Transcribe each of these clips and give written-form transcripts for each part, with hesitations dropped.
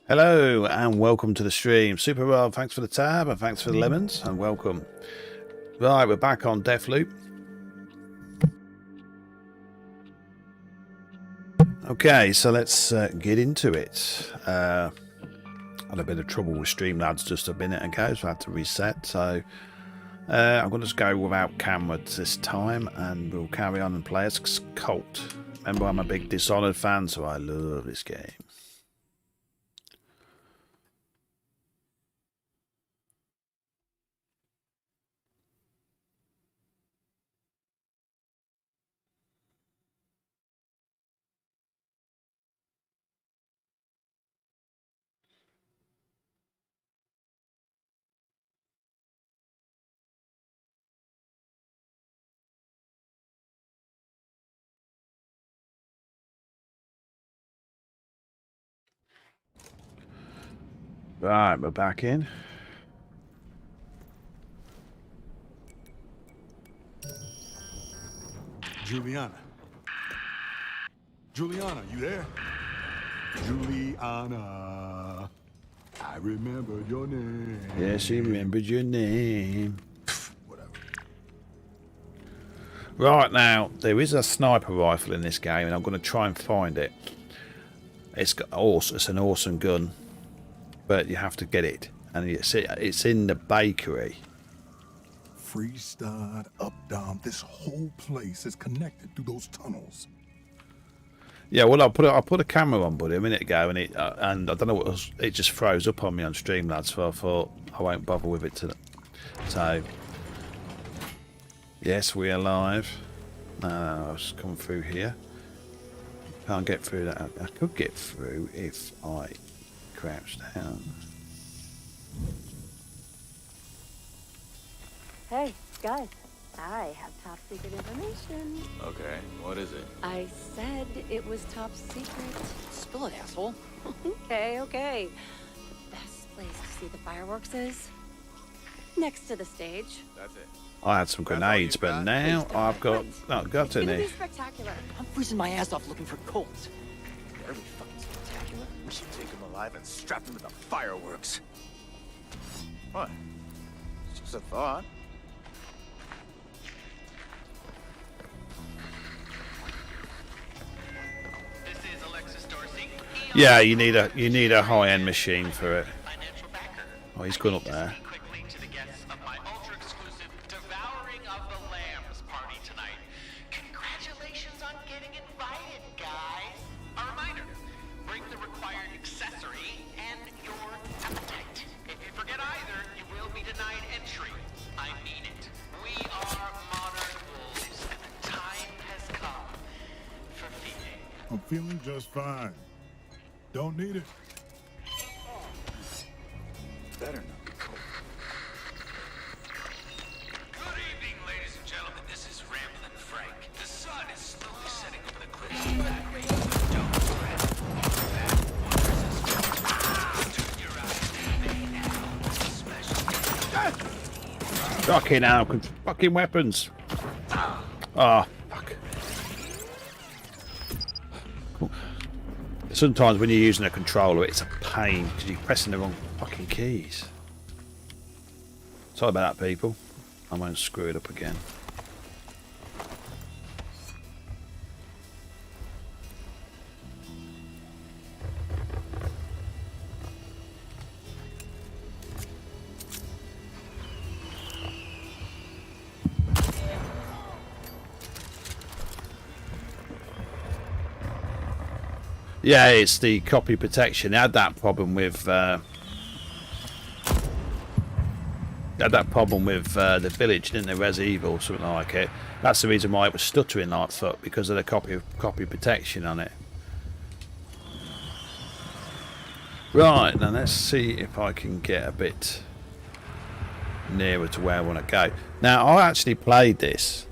Hello and welcome to the stream. Super well, thanks for the tab and thanks for the lemons and welcome. Right, we're back on Deathloop. Okay, so let's get into it. Had a bit of trouble with Streamlabs just a minute ago, so I had to reset. So I'm going to just go without cameras this time and we'll carry on and play as Colt. Remember, I'm a big Dishonored fan, so I love this game. Right, we're back in. Juliana. Juliana, you there? Juliana. I remember your name. Yes, she remembered your name. Whatever. Right, now, there is a sniper rifle in this game, and I'm going to try and find it. It's an awesome gun, but you have to get it. And it's in the bakery. Freestyle, up, down. This whole place is connected through those tunnels. Yeah, well, I put a camera on, buddy, a minute ago, and I don't know what was, it just froze up on me on Streamlabs, so I thought I won't bother with it today. So, yes, we're alive. I'll just come through here. Can't get through that. I could get through if I crouch down. Hey, guys, I have top secret information. Okay, what is it? I said it was top secret. Spill it, asshole. Okay. The best place to see the fireworks is next to the stage. That's it. I had some grenades, but now I've got not got It's gonna any. be spectacular. I'm freezing my ass off looking for Colts. Better be fucking spectacular. We should take him alive and strap him to the fireworks. What? It's just a thought. Yeah, you need a high-end machine for it. Oh, he's gone up there. Congratulations on getting invited, guys. A reminder, bring the required accessory and your appetite. If you forget either, you will be denied entry. I mean it. We are modern wolves, and the time has come for feeding. I'm feeling just fine. Don't need it. Better not be Colt. Good evening, ladies and gentlemen. This is Ramblin' Frank. The sun is slowly setting over the cliffs of Back Range. Don't fret. Turn your eyes to me now. Special. Fucking hell, fucking weapons. Ah, fuck. Cool. Sometimes when you're using a controller, it's a pain because you're pressing the wrong fucking keys. Sorry about that, people. I won't screw it up again. Yeah, it's the copy protection. They had that problem with the village, didn't they? Res Evil or something like it. That's the reason why it was stuttering like fuck, because of the copy protection on it. Right, now let's see if I can get a bit nearer to where I want to go. Now, I actually played this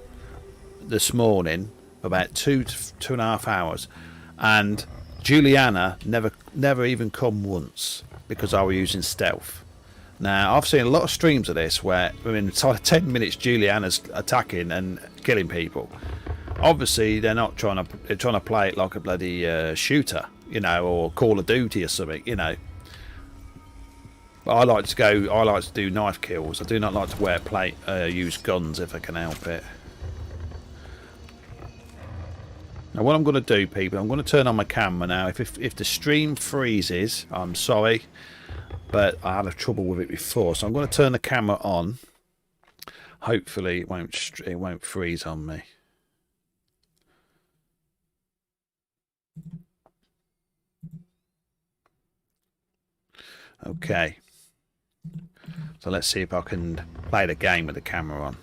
morning for about 2.5 hours, and Juliana never even come once because I was using stealth. Now, I've seen a lot of streams of this where within 10 minutes Juliana's attacking and killing people. Obviously, they're trying to play it like a bloody shooter, you know, or Call of Duty or something, you know. But I like to do knife kills. I do not like to use guns if I can help it. Now what I'm going to do, people, I'm going to turn on my camera now. If the stream freezes, I'm sorry, but I had trouble with it before, so I'm going to turn the camera on. Hopefully it won't freeze on me. Okay. So let's see if I can play the game with the camera on.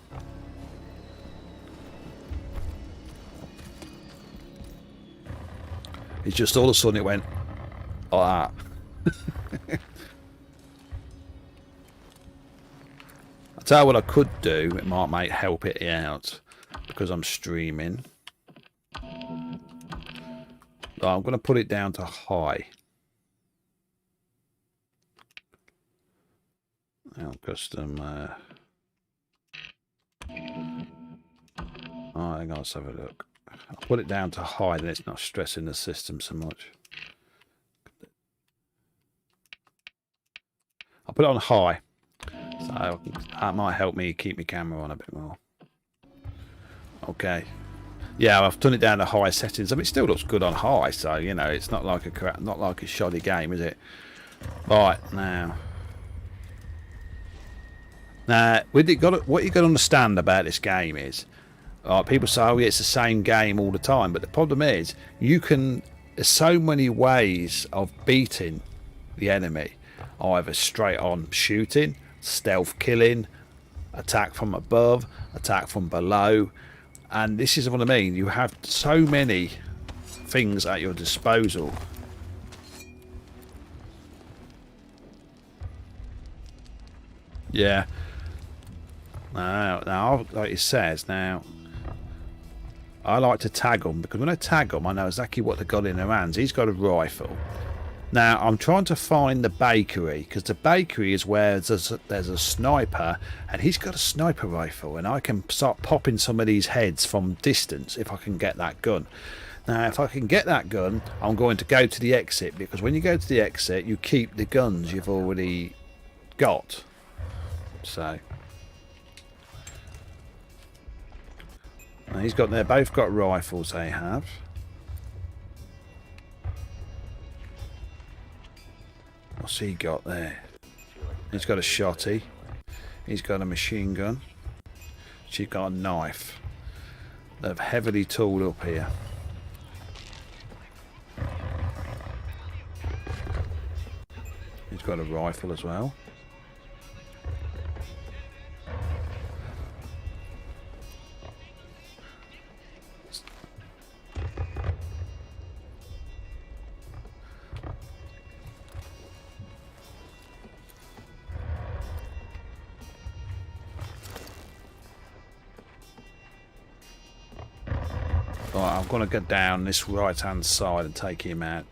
It's just all of a sudden it went like that. I'll tell you what I could do. It might help it out because I'm streaming. I'm going to put it down to high. Custom. Oh, hang on, let's have a look. I'll put it down to high, then it's not stressing the system so much. I'll put it on high, so that might help me keep my camera on a bit more. Okay. Yeah, I've turned it down to high settings. I mean, it still looks good on high, so you know, it's not like a shoddy game, is it? Right now. Now, what you got to understand about this game is, people say, "Oh, yeah, it's the same game all the time," but the problem is, there's so many ways of beating the enemy. Either straight on shooting, stealth killing, attack from above, attack from below, and this is what I mean. You have so many things at your disposal. Yeah. Now, like it says, now I like to tag them because when I tag them, I know exactly what they've got in their hands. He's got a rifle. Now I'm trying to find the bakery because the bakery is where there's a sniper, and he's got a sniper rifle, and I can start popping some of these heads from distance if I can get that gun. Now, if I can get that gun, I'm going to go to the exit, because when you go to the exit, you keep the guns you've already got. So. Now they've both got rifles, they have. What's he got there? He's got a shotty. He's got a machine gun. She's got a knife. They're heavily tooled up here. He's got a rifle as well. Right, I'm going to go down this right hand side and take him out.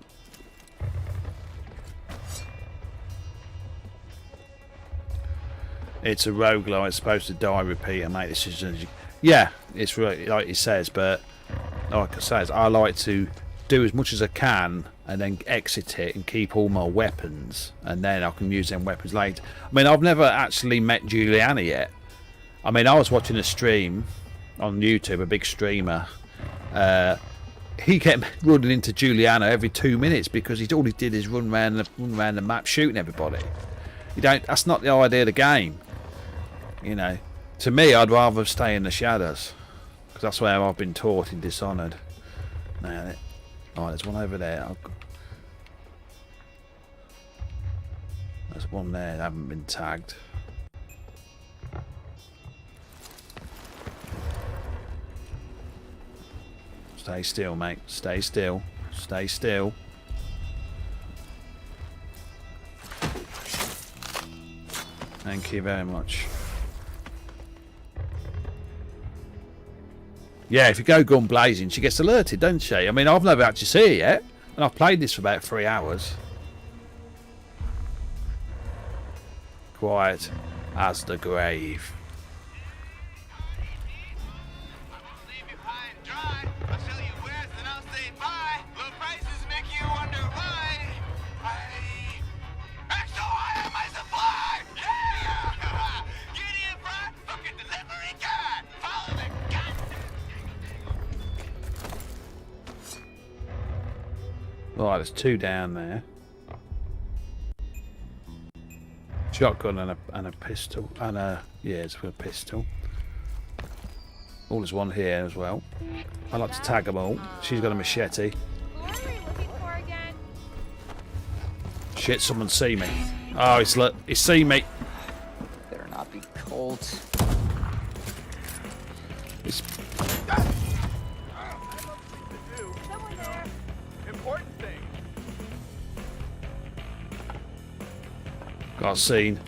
It's a roguelike. It's supposed to die, repeat, and make decisions. Yeah, it's right, like it says, but like it says, I like to do as much as I can and then exit it and keep all my weapons, and then I can use them weapons later. I mean, I've never actually met Juliana yet. I mean, I was watching a stream on YouTube, a big streamer. He kept running into Juliana every 2 minutes because all he did is run around the map shooting everybody. That's not the idea of the game. You know, to me, I'd rather stay in the shadows because that's where I've been taught in Dishonored. Now, there's one over there. There's one there that haven't been tagged. Stay still, mate. Stay still. Stay still. Thank you very much. Yeah, if you go gun blazing, she gets alerted, doesn't she? I mean, I've never actually seen it yet, and I've played this for about 3 hours. Quiet as the grave. I'll sell you west and I'll say bye. Low prices make you wonder why. Right, there's 2 down there. Shotgun and a pistol. And a... yeah, it's a pistol. Oh, there's one here as well. I like to tag them all. She's got a machete. Who are we looking for again? Shit, someone see me. Oh, he's seen me. Better not be cold. It's... Someone there. Important thing. got seen.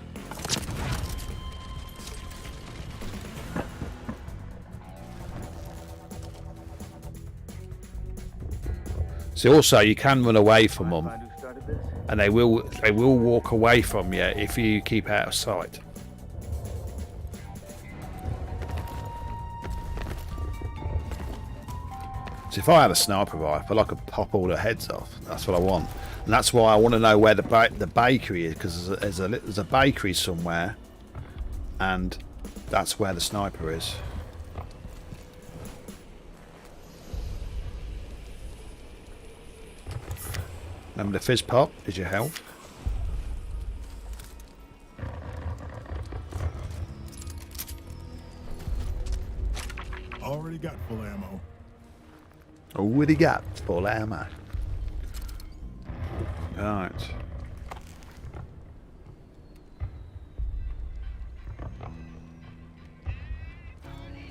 So also you can run away from them, and they will walk away from you if you keep out of sight. So if I had a sniper rifle, I could pop all their heads off. That's what I want, and that's why I want to know where the bakery is, because there's a bakery somewhere, and that's where the sniper is. Remember the fizz pop is your health. Already got full ammo. Already got full ammo. Right.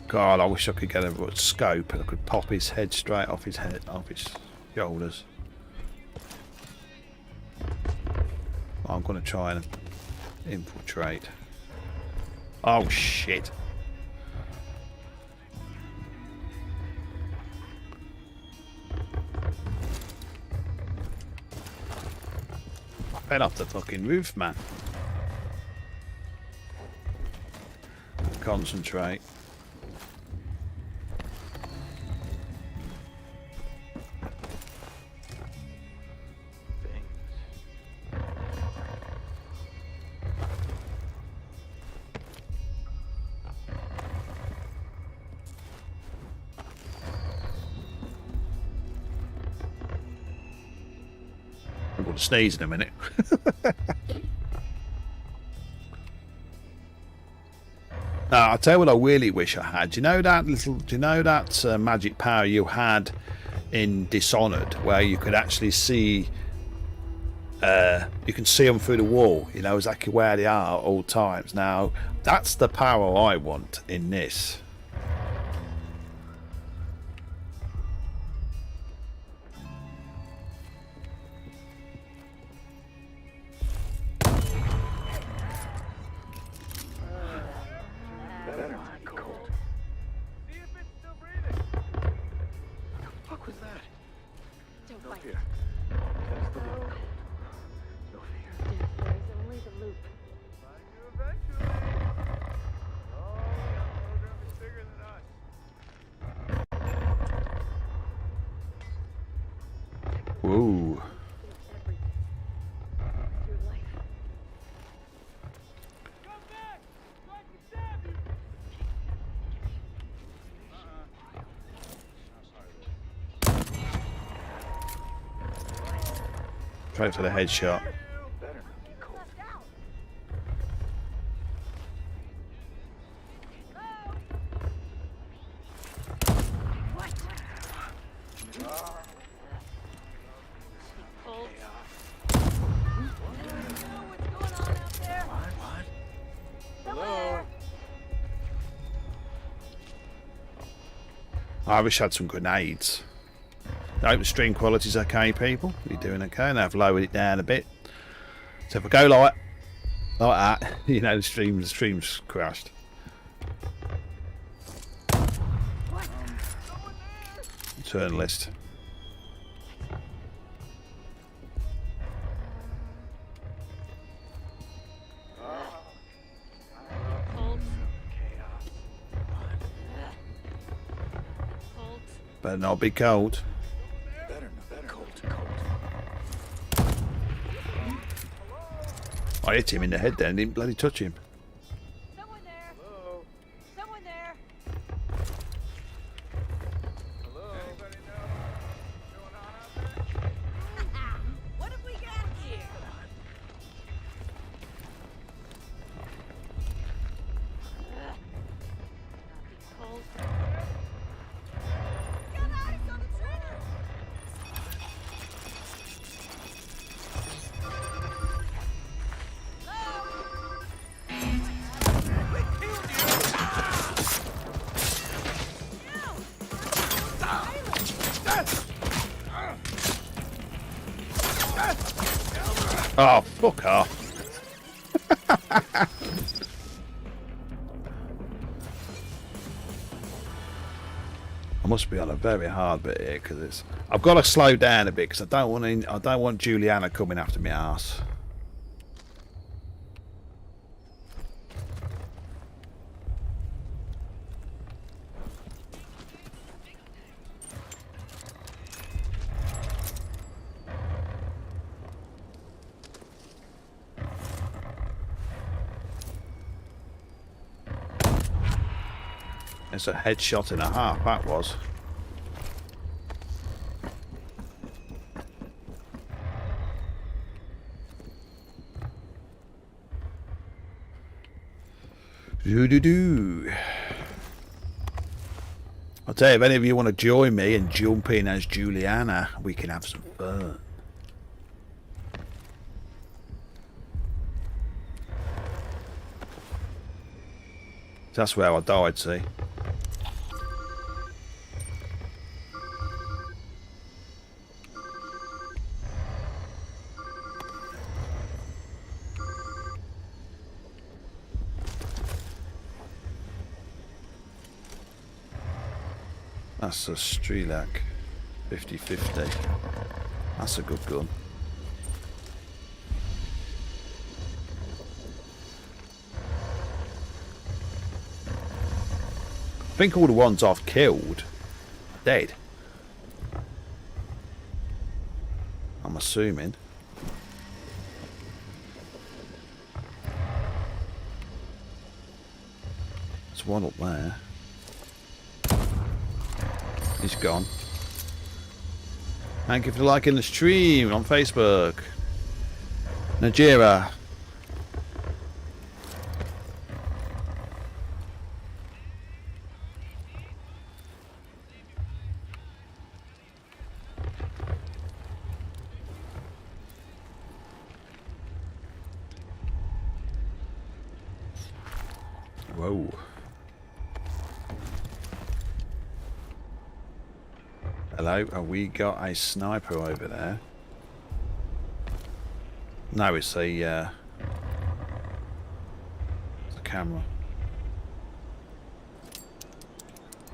God, I wish I could get a scope and I could pop his head straight off his shoulders. I'm going to try and infiltrate. Oh shit. I fell off the fucking roof, man. Concentrate. I'm going to sneeze in a minute. I'll tell you what I really wish I had. Do you know that magic power you had in Dishonored, where you could actually see, you can see them through the wall. You know exactly where they are at all times. Now that's the power I want in this. Whoa. Try for the headshot. I wish I had some grenades. I hope the stream quality's okay, people. You're doing okay, and I've lowered it down a bit. So if I go like that, you know the stream's crashed. Turn list. Better not be cold. I hit him in the head then, didn't bloody touch him. Someone there. Hello. Someone there. Hello. Anybody know what's going on out there? Oh, fuck off. I must be on a very hard bit here because it's. I've got to slow down a bit because I don't want Juliana coming after my ass. It's a headshot and a half, that was. Doo-doo-doo. I'll tell you, if any of you want to join me and jump in as Juliana, we can have some fun. That's where I died, see. That's a Strelak 50-50. That's a good gun. I think all the ones I've killed are dead. I'm assuming. There's one up there. He's gone. Thank you for liking the stream on Facebook. Najira. Whoa. Hello, have we got a sniper over there? No, it's a camera.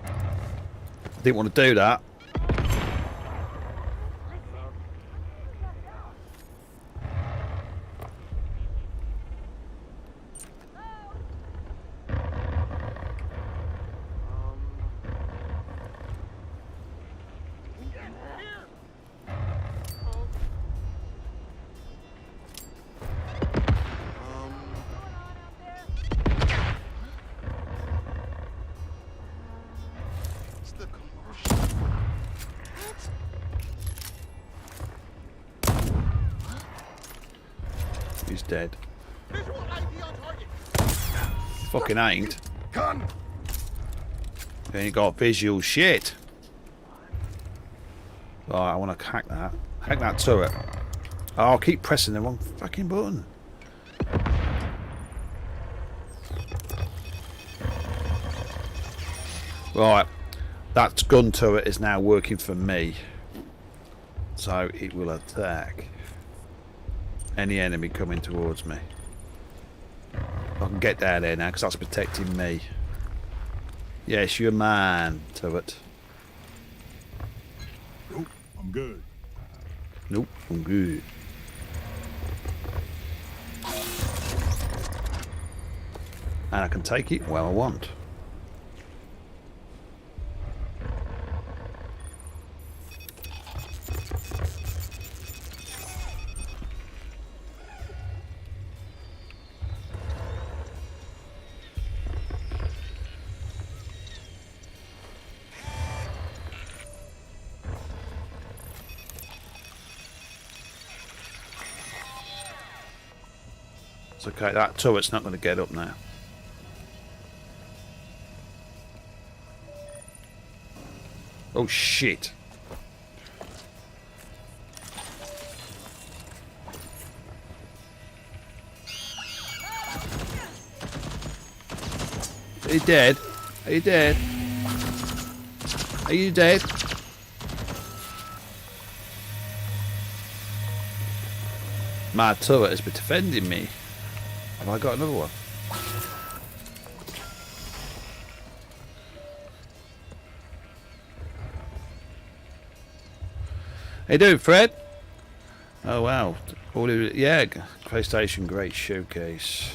I didn't want to do that. He's dead. Fucking ain't. You ain't got visual shit. Right, I want to hack that. Hack that turret. Oh, I'll keep pressing the wrong fucking button. Right, that gun turret is now working for me. So it will attack any enemy coming towards me. I can get down there now because that's protecting me. Yes, you're mine, turret. Nope, I'm good. Nope, I'm good. And I can take it where I want. It's okay, that turret's not going to get up now. Oh shit. Are you dead? Are you dead? Are you dead? My turret has been defending me. Have I got another one? How you doing, Fred? Oh wow. Yeah, PlayStation Great Showcase.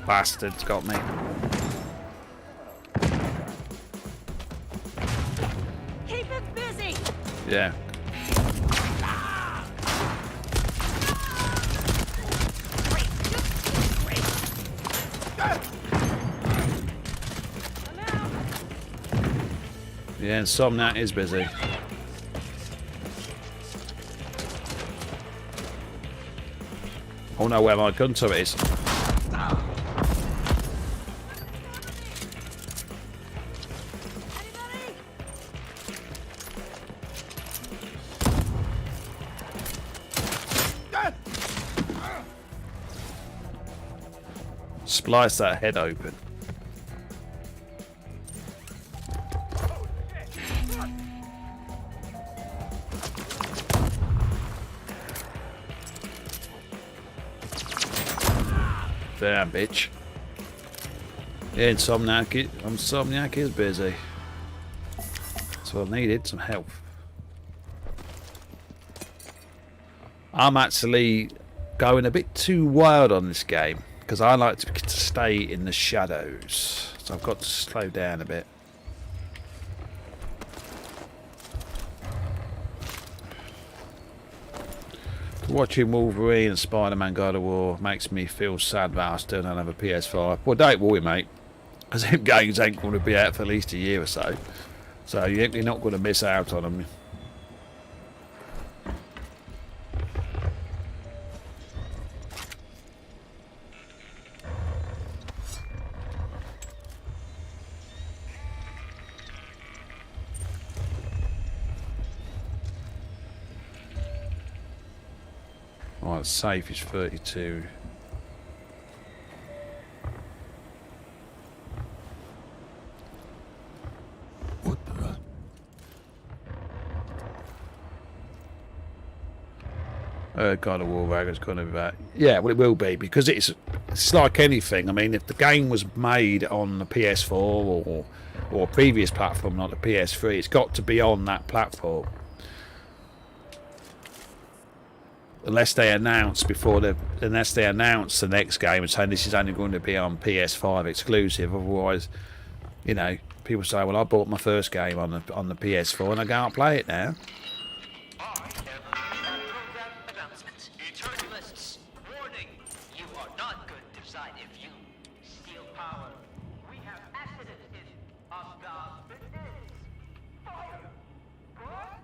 Bastard's got me. Keep it busy. Yeah. Yeah, and Somnat is busy. Oh no, where my gun turret is. Splice that head open. Damn, bitch. Yeah, Insomniac is busy. So I needed some help. I'm actually going a bit too wild on this game because I like to stay in the shadows. So I've got to slow down a bit. Watching Wolverine and Spider-Man God of War makes me feel sad that I still don't have a PS5. Well, don't worry, mate, because them games ain't going to be out for at least a year or so. So you're not going to miss out on them. Right, safe is 32. What the? God of War Ragnar's going to be back. Yeah, well, it will be because it's like anything. I mean, if the game was made on the PS4 or a previous platform, not the PS3, it's got to be on that platform. Unless they announce the next game and say this is only going to be on PS5 exclusive. Otherwise, you know, people say, well, I bought my first game on the PS4 and I can't play it now. Program announcement. Eternalists, warning. You are not going to decide if you steal power. We have accident of God's business. Fire. What?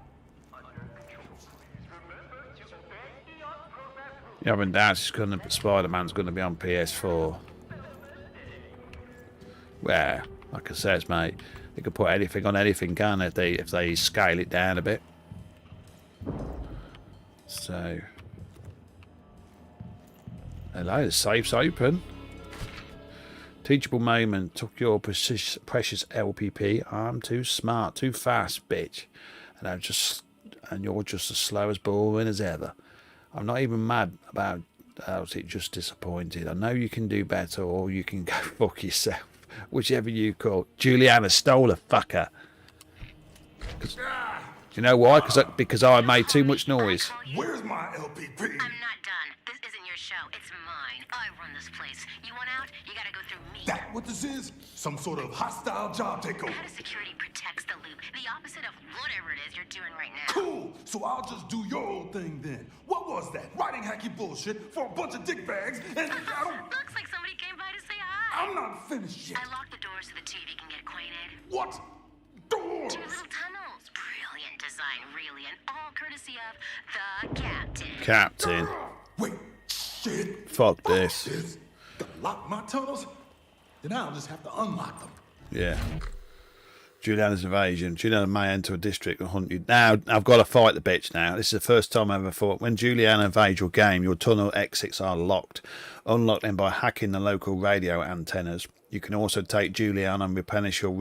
Under control. Please remember to obey the on-program rules. You haven't doubted Spider-Man's going to be on PS4. Well, like I says, mate, they could put anything on anything, can they? If they scale it down a bit. So, hello, the safe's open. Teachable moment. Took your precious LPP. I'm too smart, too fast, bitch. And you're just as slow as boring as ever. I'm not even mad about it. Just disappointed. I know you can do better, or you can go fuck yourself. Whichever you call. Juliana stole a fucker. Do you know why? Because I made too much noise. Where's my LPP? I'm not done. This isn't your show. It's mine. I run this place. You want out? You gotta go through me. That what this is? Some sort of hostile job takeover. How does security protects the loop? The opposite of whatever it is you're doing right now. Cool. So I'll just do your old thing then. What was that? Writing hacky bullshit for a bunch of dick bags and I don't... Looks like somebody came by to say hi. I'm not finished yet. I locked the doors so the two of you can get acquainted. What? Doors? 2 little tunnels. Brilliant design, really, and all courtesy of the captain. Captain. Wait. Shit. Fuck this. Gonna lock my tunnels? Then I'll just have to unlock them. Yeah. Juliana's invasion. Juliana may enter a district and hunt you. Now, I've got to fight the bitch now. This is the first time I ever fought. When Juliana invades your game, your tunnel exits are locked. Unlock them by hacking the local radio antennas. You can also take Juliana and replenish your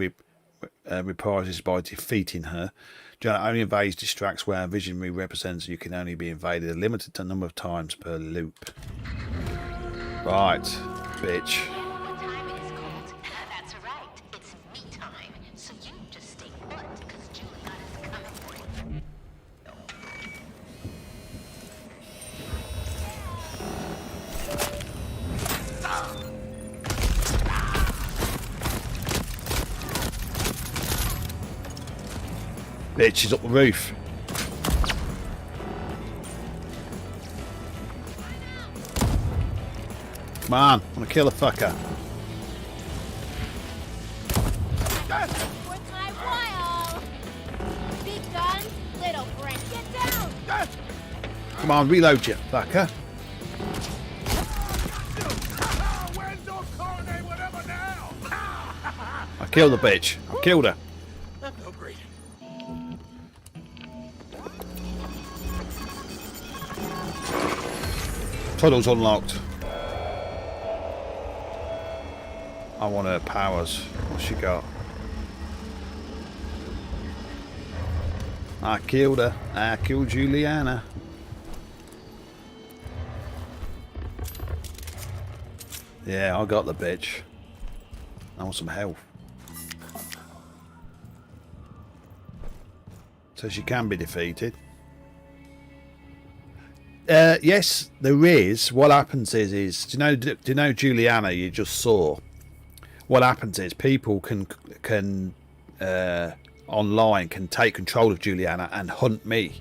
reprisals by defeating her. Juliana only invades distracts where a visionary represents you can only be invaded a limited number of times per loop. Right, bitch. What time it is, Colt? That's right. It's me time. So you just stay put, because Juliana's coming for you. Bitch, she's up the roof. Come on, I'm gonna kill the fucker. Worth my while. Big gun, little Brent, get down. Come on, reload you, fucker. Where's your carne, whatever now? I killed the bitch. I killed her. That felt great. Tunnel's unlocked. I want her powers. What's she got? I killed her. I killed Juliana. Yeah, I got the bitch. I want some health. So she can be defeated. Yes, there is. What happens is do you know Juliana you just saw? What happens is people can online can take control of Juliana and hunt me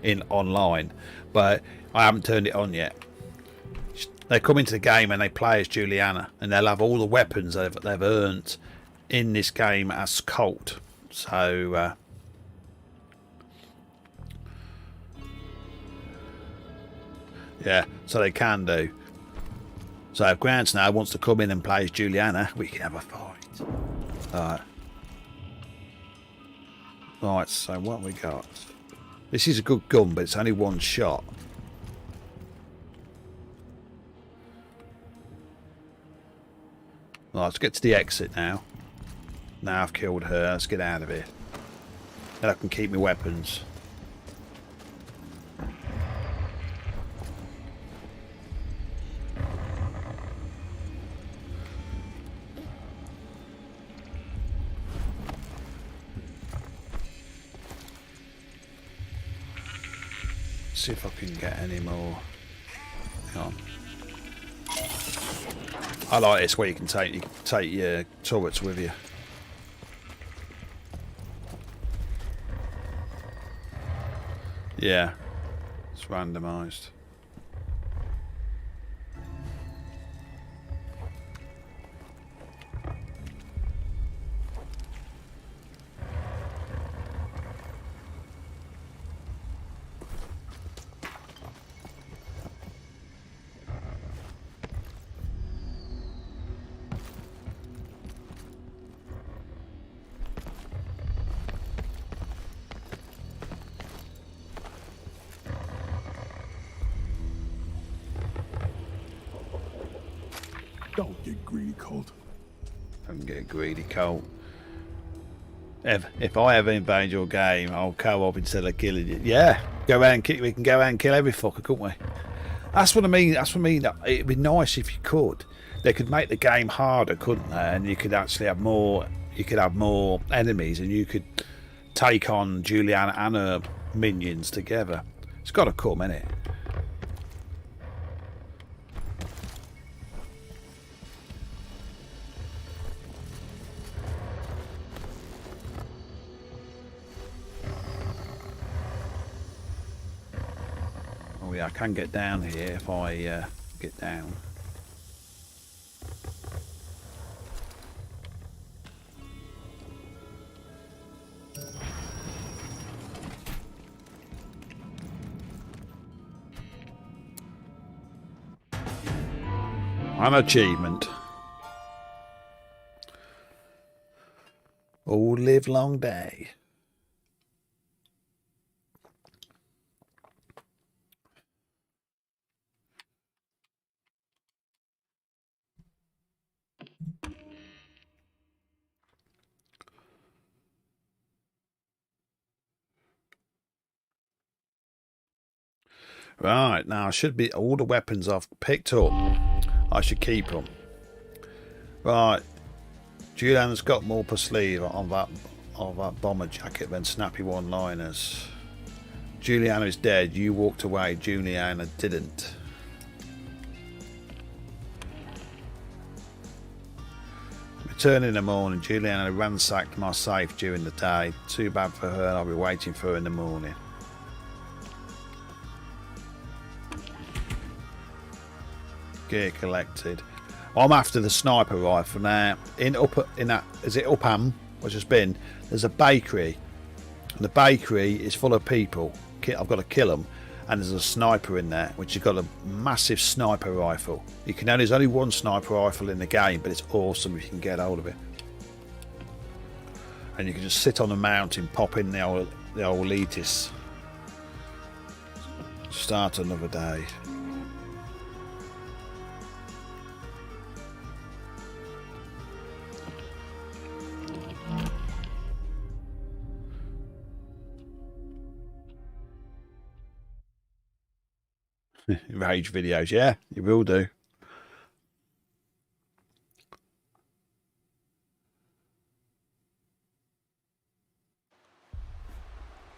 in online, but I haven't turned it on yet. They come into the game and they play as Juliana, and they'll have all the weapons they've earned in this game as Colt. So yeah, so they can do. So if Grant now wants to come in and play as Juliana, we can have a fight. Alright. Right, so what we got? This is a good gun, but it's only one shot. Right, let's get to the exit now. Now I've killed her, let's get out of here. Then I can keep my weapons. See if I can get any more. Hang on. I like this where you can take your turrets with you. Yeah, it's randomised. Don't get greedy, Colt. Don't get greedy, Colt. If I ever invade your game, I'll co-op instead of killing you. Yeah, go around and kill. We can go around and kill every fucker, couldn't we? That's what I mean. That's what I mean. It'd be nice if you could. They could make the game harder, couldn't they? And you could actually have more. You could have more enemies, and you could take on Juliana and her minions together. It's got to come, innit? Oh yeah, I can get down here if I get down. An achievement. All live long day. Right, now I should be all the weapons I've picked up. I should keep them. Right, Juliana's got more per sleeve on that bomber jacket than snappy one-liners. Juliana is dead. You walked away. Juliana didn't. Return in the morning. Juliana ransacked my safe during the day. Too bad for her. I'll be waiting for her in the morning. Gear collected. I'm after the sniper rifle now. Is it Upham, which has been? There's a bakery, and the bakery is full of people. I've got to kill them, and there's a sniper in there, which has got a massive sniper rifle. There's only one sniper rifle in the game, but it's awesome if you can get hold of it. And you can just sit on a mountain, pop in the old elitists. Start another day. Rage videos, yeah, you will do.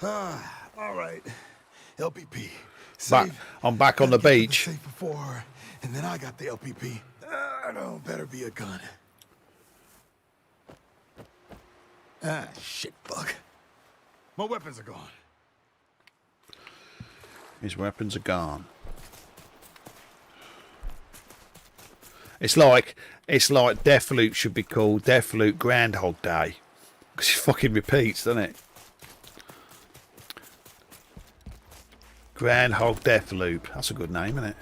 All right. LPP. I'm back on the beach. Safe before, and then I got the LPP. No, better be a gun. Ah, shit, fuck. My weapons are gone. His weapons are gone. It's like Deathloop should be called Deathloop Groundhog Day, because it fucking repeats, doesn't it? Groundhog Deathloop. That's a good name, isn't it?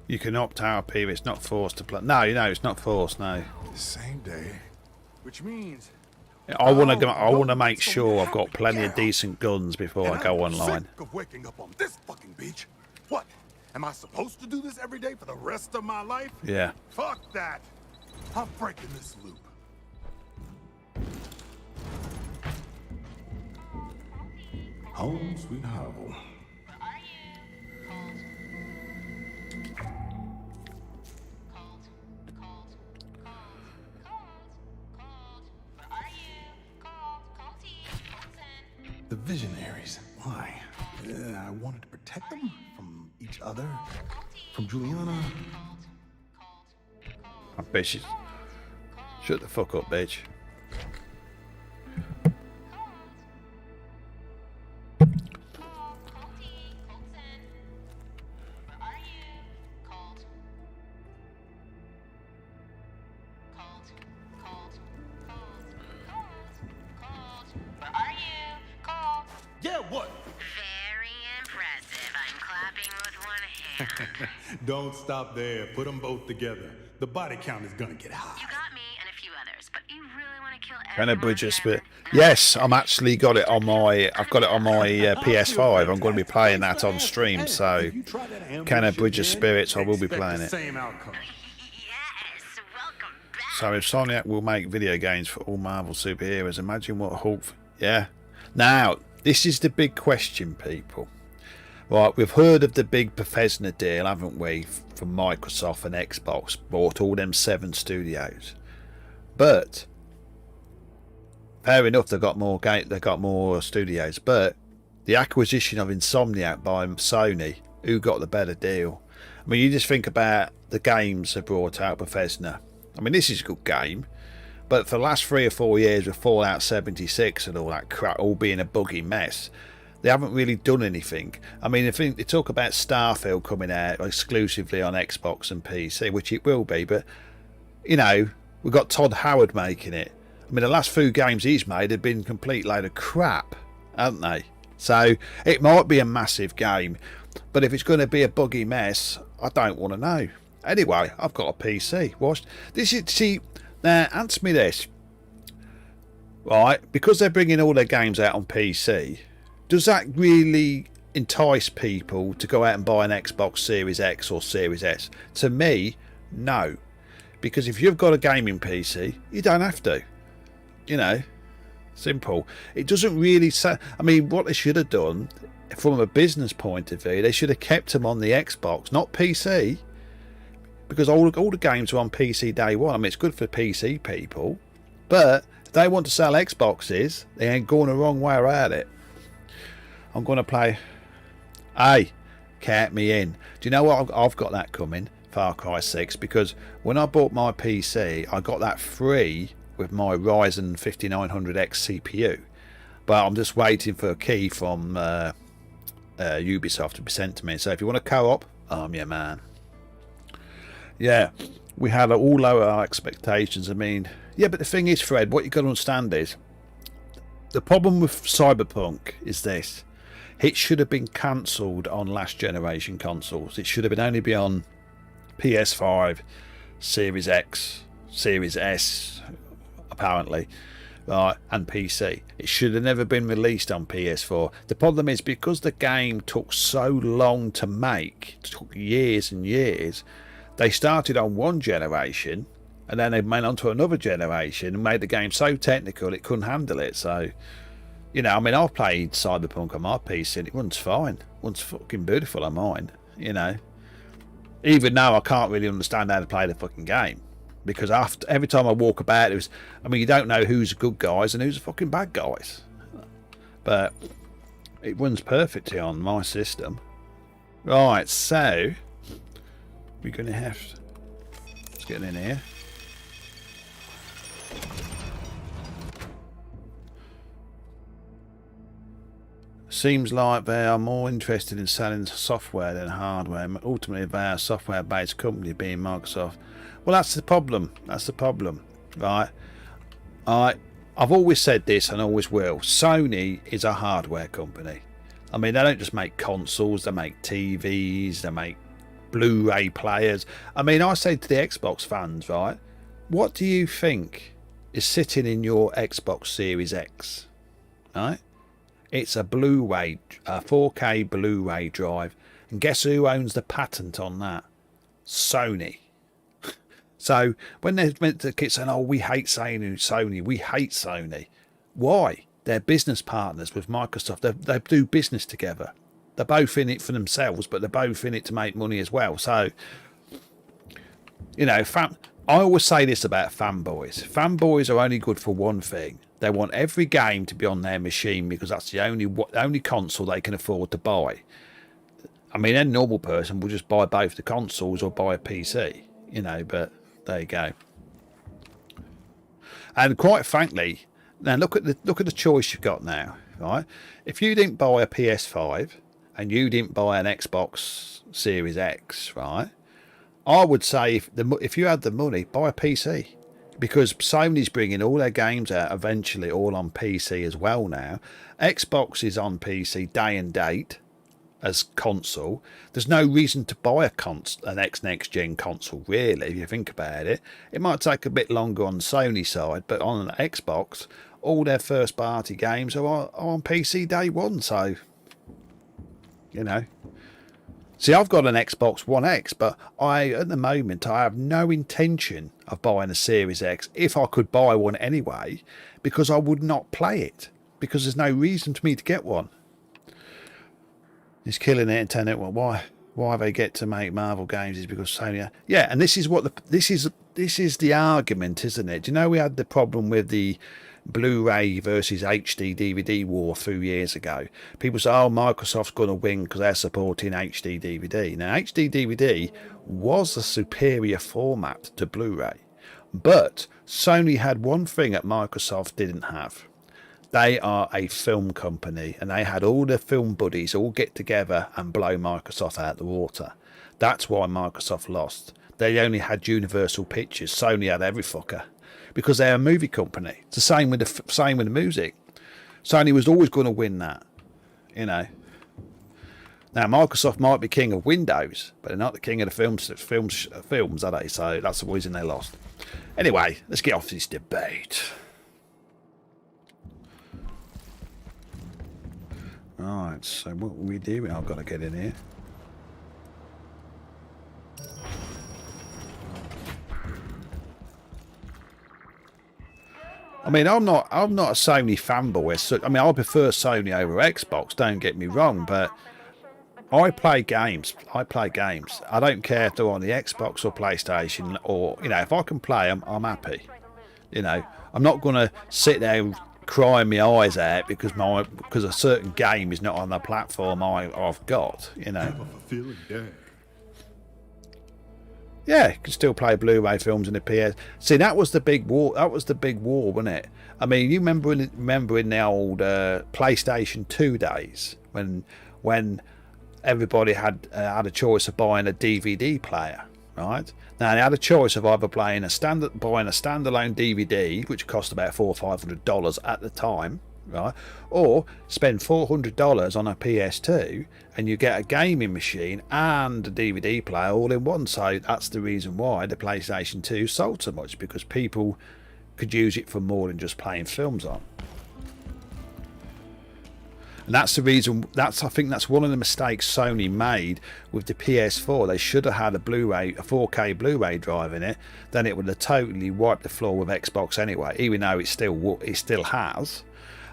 You can opt out here. It's not forced to play. No, it's not forced. No. Same day, which means I want to make sure I've got plenty of decent guns before I go online. Sick of waking up on this fucking beach. What? Am I supposed to do this every day for the rest of my life? Yeah. Fuck that. I'm breaking this loop. Home sweet home. The visionaries. Why? I wanted to protect them from each other, from Juliana. I bet you. Shut the fuck up, bitch. Yeah, what? Very impressive. I'm clapping with one hand. Don't stop there. Put them both together. The body count is gonna get high. You got me and a few others, but you really want to kill Can a everyone bridge a together? spirit? Yes, I've got it on my PS5. I'm going to be playing that on stream. So, Can a Bridge of Spirits? I will be playing it. Same outcome. Yes, welcome back. So if Sonic will make video games for all Marvel superheroes, imagine what Hulk. Yeah. Now this is the big question, people. Right, we've heard of the big Bethesda deal, haven't we? From Microsoft and Xbox, bought all them 7 studios. But fair enough, they've got more studios. But the acquisition of Insomniac by Sony, who got the better deal? I mean, you just think about the games they brought out Bethesda. I mean, this is a good game, but for the last 3 or 4 years with Fallout 76 and all that crap, all being a buggy mess, they haven't really done anything. I mean, I think they talk about Starfield coming out exclusively on Xbox and PC, which it will be, but you know, we've got Todd Howard making it. I mean, the last few games he's made have been a complete load of crap, haven't they? So it might be a massive game, but if it's going to be a buggy mess, I don't want to know. Anyway, I've got a PC. Watch this. See, now answer me this. Right, because they're bringing all their games out on PC, does that really entice people to go out and buy an Xbox Series X or Series S? To me, no. Because if you've got a gaming PC, you don't have to. You know, simple. It doesn't really say. I mean, what they should have done, from a business point of view, they should have kept them on the Xbox, not PC. Because all the games are on PC day one. I mean, it's good for PC people, but if they want to sell Xboxes, they ain't going the wrong way around it. I'm going to play. Hey, count me in. Do you know what? I've got that coming, Far Cry 6, because when I bought my PC, I got that free with my Ryzen 5900X CPU. But I'm just waiting for a key from Ubisoft to be sent to me. So if you want to co-op, I'm your man. Yeah, we had all lower our expectations. I mean, yeah, but the thing is, Fred, what you got to understand is the problem with Cyberpunk is this: it should have been cancelled on last generation consoles. It should have been only be on PS5, Series X, Series S, apparently, right, and PC. It should have never been released on PS4. The problem is because the game took so long to make, it took years and years. They started on one generation and then they went on to another generation and made the game so technical it couldn't handle it. So, you know, I mean, I've played Cyberpunk on my PC and it runs fine. It runs fucking beautiful on mine, you know. Even though I can't really understand how to play the fucking game. Because every time I walk about, I mean, you don't know who's the good guys and who's the fucking bad guys. But it runs perfectly on my system. Right, so we're going to have to... Let's get in here. Seems like they are more interested in selling software than hardware. Ultimately, they are a software-based company, being Microsoft. Well, that's the problem. That's the problem, right? I've always said this and always will. Sony is a hardware company. I mean, they don't just make consoles. They make TVs. They make Blu-ray players. I mean, I say to the Xbox fans, right, what do you think is sitting in your Xbox Series X, right? It's a Blu-ray, a 4K Blu-ray drive, and guess who owns the patent on that? Sony. So when they went to the kids saying, oh, we hate Sony, we hate Sony. Why? They're business partners with Microsoft. They do business together. They're both in it for themselves, but they're both in it to make money as well. So, you know, I always say this about fanboys. Fanboys are only good for one thing. They want every game to be on their machine because that's the only console they can afford to buy. I mean, any normal person will just buy both the consoles or buy a PC, you know, but there you go. And quite frankly, now look at the choice you've got now, right? If you didn't buy a PS5 and you didn't buy an Xbox Series X, right? I would say if you had the money, buy a PC, because Sony's bringing all their games out eventually all on PC as well now. Xbox is on PC day and date as console. There's no reason to buy an next gen console, really, if you think about it. It might take a bit longer on the Sony side, but on an Xbox, all their first party games are on PC day one. So, you know. See, I've got an Xbox One X, but at the moment, I have no intention of buying a Series X if I could buy one anyway, because I would not play it, because there's no reason for me to get one. It's killing it in 10. Well, why they get to make Marvel games is because Sony. Yeah, and this is the argument, isn't it? Do you know we had the problem with the Blu-ray versus HD DVD war a few years ago? People say, oh, Microsoft's going to win because they're supporting HD DVD. Now, HD DVD was a superior format to Blu-ray, but Sony had one thing that Microsoft didn't have. They are a film company, and they had all their film buddies all get together and blow Microsoft out the water. That's why Microsoft lost. They only had Universal Pictures. Sony had every fucker, because they're a movie company. It's the same with the music. Sony was always going to win that, you know. Now, Microsoft might be king of Windows, but they're not the king of the films, are they? So that's the reason they lost. Anyway, let's get off this debate. Right, so what we do? I've got to get in here. I mean, I'm not a Sony fanboy. I mean, I prefer Sony over Xbox. Don't get me wrong, but I play games. I don't care if they're on the Xbox or PlayStation, or if I can play them, I'm happy. I'm not going to sit there and cry my eyes out because a certain game is not on the platform I've got. Have a fulfilling day. Yeah, you can still play Blu-ray films in the PS. See, that was the big war. That was the big war, wasn't it? I mean, you remember in the old PlayStation 2 days when everybody had a choice of buying a DVD player, right? Now they had a choice of either buying a standalone DVD, which cost about $400 or $500 at the time, right, or spend $400 on a PS2 and you get a gaming machine and a DVD player all in one. So that's the reason why the PlayStation 2 sold so much, because people could use it for more than just playing films on. And that's the reason. I think that's one of the mistakes Sony made with the PS4. They should have had a 4K Blu-ray drive in it. Then it would have totally wiped the floor with Xbox anyway. Even though it still has.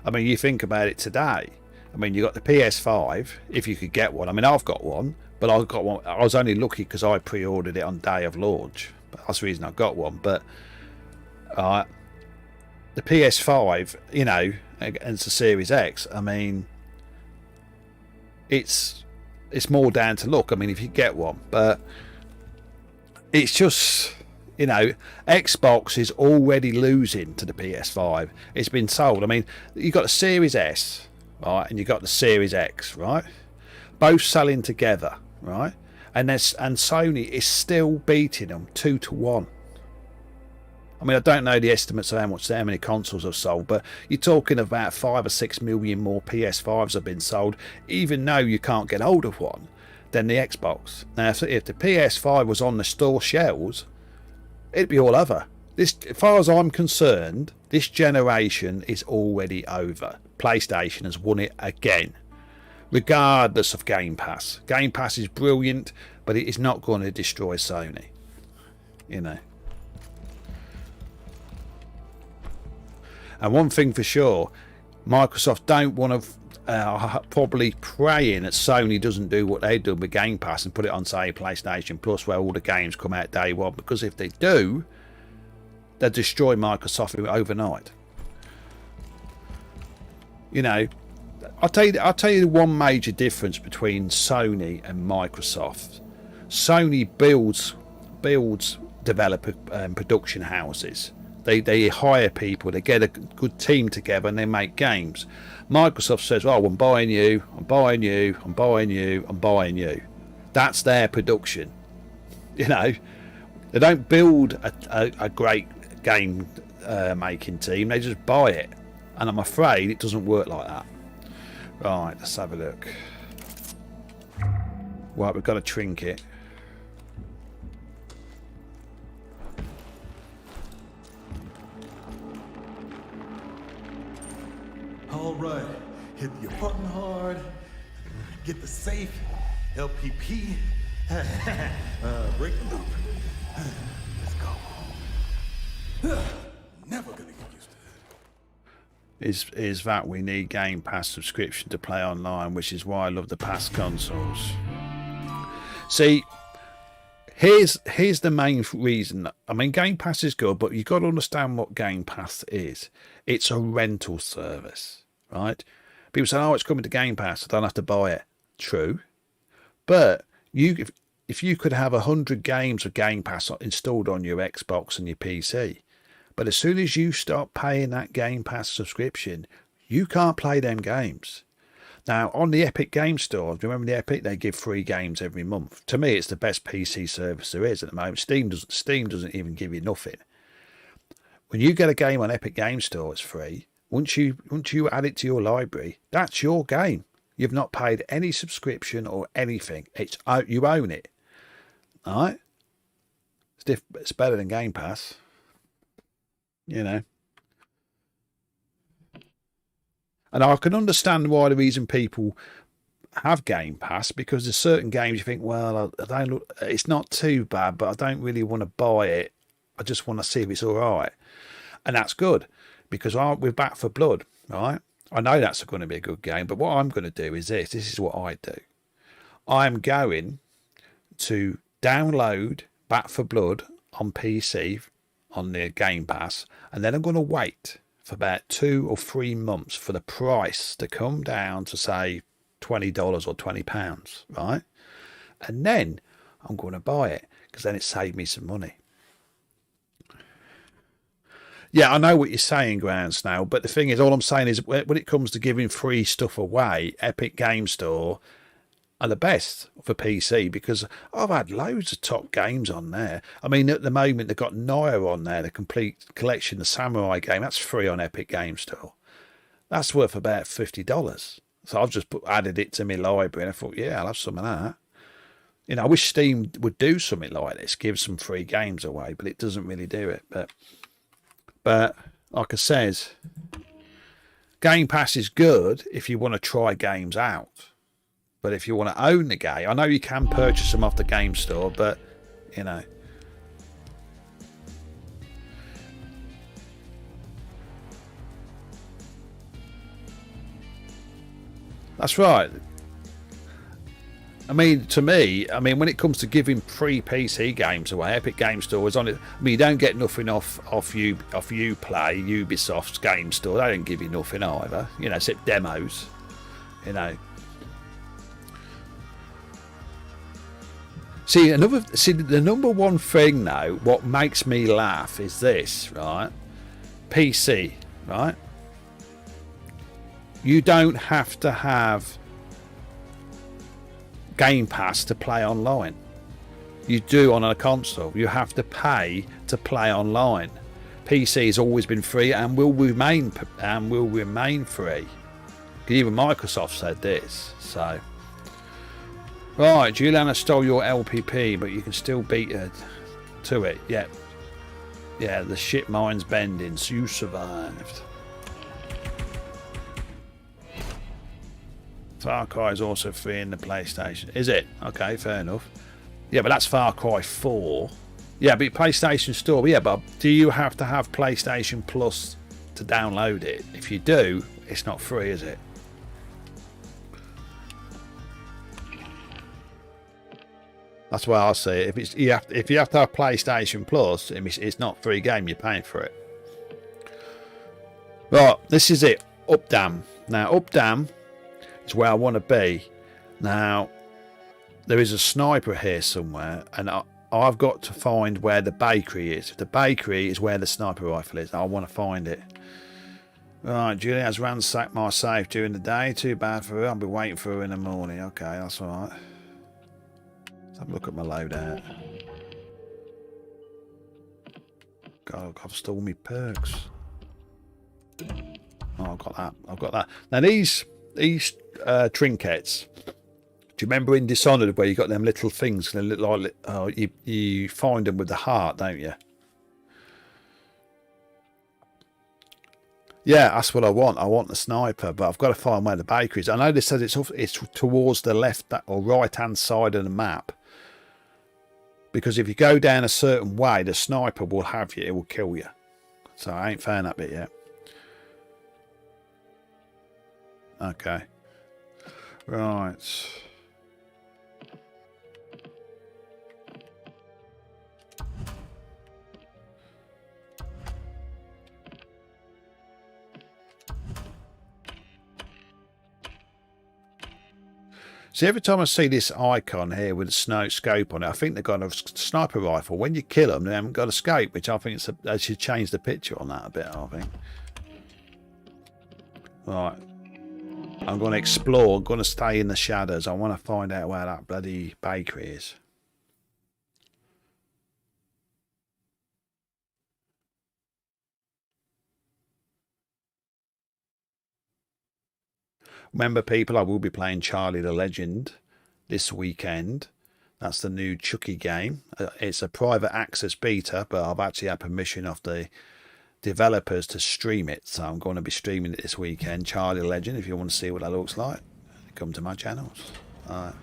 I mean, you think about it today. I mean, you got the PS5 if you could get one. I mean, I've got one, but I've got one. I was only lucky because I pre-ordered it on day of launch. But that's the reason I got one. But the PS5, and it's a Series X. I mean, it's more down to luck. I mean, if you get one, but it's just, Xbox is already losing to the PS5. It's been sold. I mean, you got the Series S, right, and you got the Series X, right, both selling together, right, and Sony is still beating them 2-1. I mean, I don't know the estimates of how many consoles have sold, but you're talking about 5 or 6 million more PS5s have been sold, even though you can't get hold of one, than the Xbox. Now, if the PS5 was on the store shelves, it'd be all over. As far as I'm concerned, this generation is already over. PlayStation has won it again, regardless of Game Pass. Game Pass is brilliant, but it is not going to destroy Sony. And one thing for sure, Microsoft don't want to probably praying that Sony doesn't do what they do with Game Pass and put it on, say, PlayStation Plus, where all the games come out day one. Because if they do, they'll destroy Microsoft overnight. I'll tell you the one major difference between Sony and Microsoft. Sony builds developer production houses. They hire people, they get a good team together and they make games. Microsoft says, oh, I'm buying you, I'm buying you, I'm buying you, I'm buying you. That's their production. They don't build a great game making team, they just buy it. And I'm afraid it doesn't work like that. Right, let's have a look. Right, we've got a trinket. All right, hit the button hard, get the safe, LPP, break the loop. Let's go. Never gonna get used to that. Is that we need Game Pass subscription to play online, which is why I love the past consoles. See, here's the main reason. I mean, Game Pass is good, but you've got to understand what Game Pass is. It's a rental service, right? People say, oh, it's coming to Game Pass, I don't have to buy it. True. But if you could have 100 games of Game Pass installed on your Xbox and your PC, but as soon as you start paying that Game Pass subscription, you can't play them games. Now, on the Epic Game Store, do you remember the Epic? They give free games every month. To me, it's the best PC service there is at the moment. Steam doesn't even give you nothing. When you get a game on Epic Game Store, it's free. Once you add it to your library, that's your game. You've not paid any subscription or anything. You own it. All right? It's better than Game Pass. You know. And I can understand why the reason people have Game Pass, because there's certain games you think, well, I don't look, it's not too bad, but I don't really want to buy it. I just want to see if it's all right. And that's good, because we're Back for Blood, right? I know that's going to be a good game, but what I'm going to do is this is what I do. I'm going to download Back for Blood on PC on the Game Pass, and then I'm going to wait for about 2 or 3 months for the price to come down to, say, $20 or £20, right? And then I'm going to buy it, because then it saved me some money. Yeah, I know what you're saying, Ground Snail, but the thing is, all I'm saying is, when it comes to giving free stuff away, Epic Game Store are the best for PC, because I've had loads of top games on there. I mean, at the moment, they've got Nier on there, the complete collection, the Samurai game. That's free on Epic Game Store. That's worth about $50. So I've just added it to my library, and I thought, yeah, I'll have some of that. You know, I wish Steam would do something like this, give some free games away, but it doesn't really do it. But like I says, Game Pass is good if you want to try games out. But if you want to own the game, I know you can purchase them off the game store, but, you know. That's right. I mean, to me, when it comes to giving free PC games away, Epic Game Store is on it. I mean, you don't get nothing off Uplay, Ubisoft's Game Store. They don't give you nothing either, you know, except demos, you know. See, the number one thing now, what makes me laugh is this, right? PC, right? You don't have to have Game Pass to play online. You do on a console. You have to pay to play online. PC has always been free and will remain free. Even Microsoft said this. So, right, Juliana stole your LPP, but you can still beat her to it. Yeah, the ship mine's bending, so you survived. Far Cry is also free in the PlayStation. Is it? Okay, fair enough. Yeah, but that's Far Cry 4. Yeah, but PlayStation Store. Yeah, but do you have to have PlayStation Plus to download it? If you do, it's not free, is it? That's why I see it. If you have to have PlayStation Plus, it's not free game. You're paying for it. Right, this is it. Updam. Now, Updam is where I want to be. Now, there is a sniper here somewhere, and I've got to find where the bakery is. If the bakery is where the sniper rifle is, I want to find it. Right, Julie has ransacked my safe during the day. Too bad for her. I'll be waiting for her in the morning. Okay, that's all right. Let's have a look at my loadout. God, I've stolen my perks. Oh, I've got that. Now these trinkets. Do you remember in Dishonored where you got them little things? They look like you find them with the heart, don't you? Yeah, that's what I want. I want the sniper, but I've got to find where the bakery is. I know they said it's towards the left or right hand side of the map. Because if you go down a certain way, the sniper will have you. It will kill you. So I ain't found that bit yet. Okay. Right. See, every time I see this icon here with a scope on it, I think they've got a sniper rifle. When you kill them, they haven't got a scope, which I think they should change the picture on that a bit, I think. Right. I'm going to explore. I'm going to stay in the shadows. I want to find out where that bloody bakery is. Remember, people, I will be playing Charlie the Legend this weekend. That's the new Chucky game. It's a private access beta, but I've actually had permission of the developers to stream it. So I'm going to be streaming it this weekend. Charlie the Legend, if you want to see what that looks like, come to my channels. All right.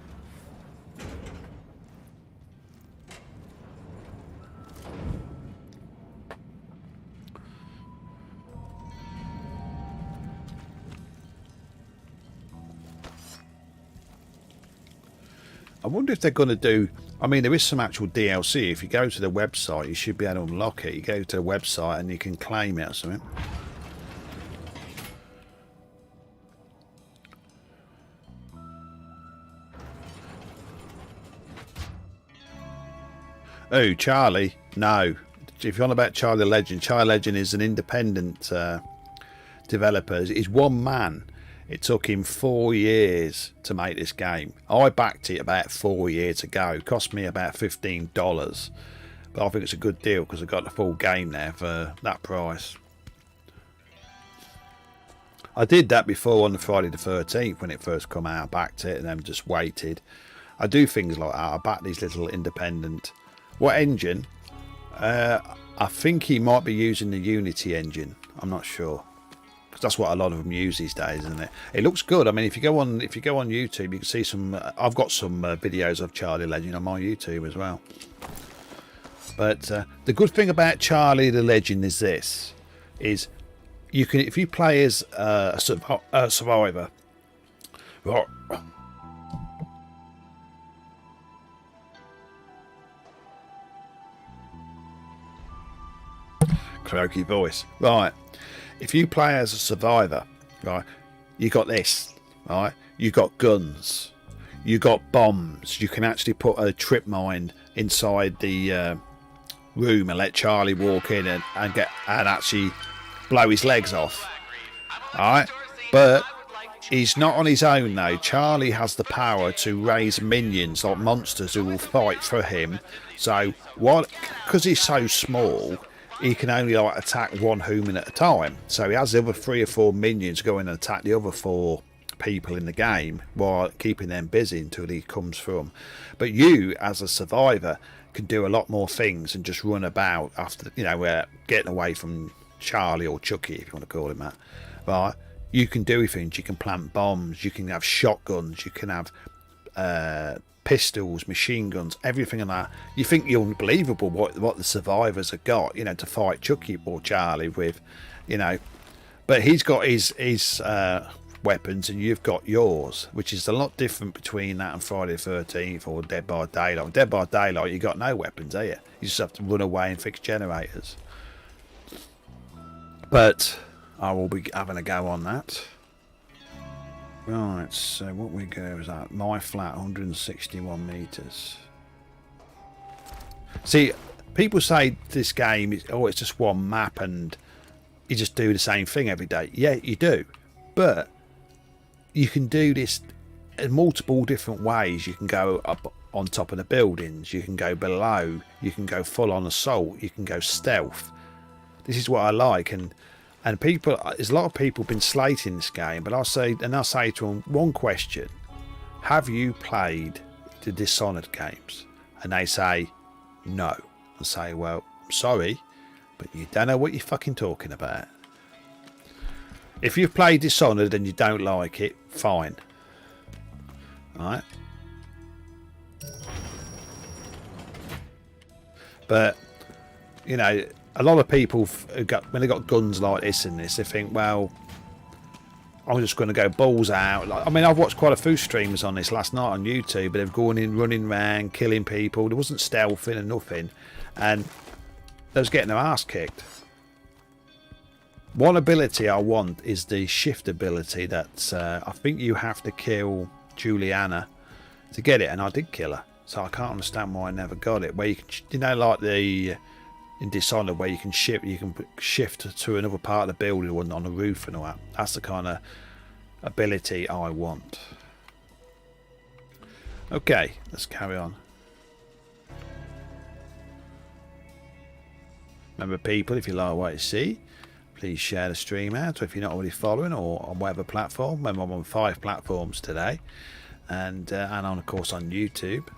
I wonder if they're going to do... I mean, there is some actual DLC. If you go to the website, you should be able to unlock it. You go to the website and you can claim it or something. Oh, Charlie? No. If you're on about Charlie Legend, Charlie Legend is an independent developer. It's one man. It took him 4 years to make this game. I backed it about 4 years ago. It cost me about $15. But I think it's a good deal because I got the full game there for that price. I did that before on the Friday the 13th when it first come out. I backed it and then just waited. I do things like that. I back these little independent... What engine? I think he might be using the Unity engine. I'm not sure. That's what a lot of them use these days, isn't it? It looks good. I mean, if you go on YouTube, you can see some. I've got some videos of Charlie Legend on my YouTube as well. But the good thing about Charlie the Legend is this: is you can, if you play as a survivor, right? Croaky voice, right? If you play as a survivor, right, you got this, right? You got guns, you got bombs. You can actually put a trip mine inside the room and let Charlie walk in and actually blow his legs off. All right, but he's not on his own though. Charlie has the power to raise minions like monsters who will fight for him. So what? Because he's so small, he can only like attack one human at a time. So he has the other 3 or 4 minions go in and attack the other 4 people in the game while keeping them busy until he comes from. But you, as a survivor, can do a lot more things and just run about after, you know, getting away from Charlie or Chucky, if you want to call him that. Right? You can do things. You can plant bombs. You can have shotguns. You can have pistols, machine guns, everything like that. You think you're unbelievable what the survivors have got, you know, to fight Chucky or Charlie with, you know. But he's got his weapons and you've got yours, which is a lot different between that and Friday the 13th or Dead by Daylight. Dead by Daylight, you got no weapons, do you? You just have to run away and fix generators. But I will be having a go on that. Right, so what we go is that my flat 161 meters. See, people say this game is, oh, it's just one map and you just do the same thing every day. Yeah, you do, but you can do this in multiple different ways. You can go up on top of the buildings, you can go below, you can go full on assault, you can go stealth. This is what I like, and people, there's a lot of people been slating this game, but I'll say to them one question: have you played the Dishonored games? And they say no. I say, well, sorry, but you don't know what you're fucking talking about. If you've played Dishonored and you don't like it, fine. Alright? But, you know, a lot of people, when they got guns like this in this, they think, well, I'm just going to go balls out. I mean, I've watched quite a few streamers on this last night on YouTube, but they've gone in, running around, killing people. There wasn't stealthing and nothing, and they was getting their ass kicked. One ability I want is the shift ability that I think you have to kill Juliana to get it, and I did kill her, so I can't understand why I never got it. Where you can, you know, like the in Dishonored, where you can shift to another part of the building or on the roof and all that. That's the kind of ability I want. Okay, let's carry on. Remember, people, if you like what you see, please share the stream out if you're not already following, or on whatever platform. I'm on 5 platforms today, and on, of course, on YouTube.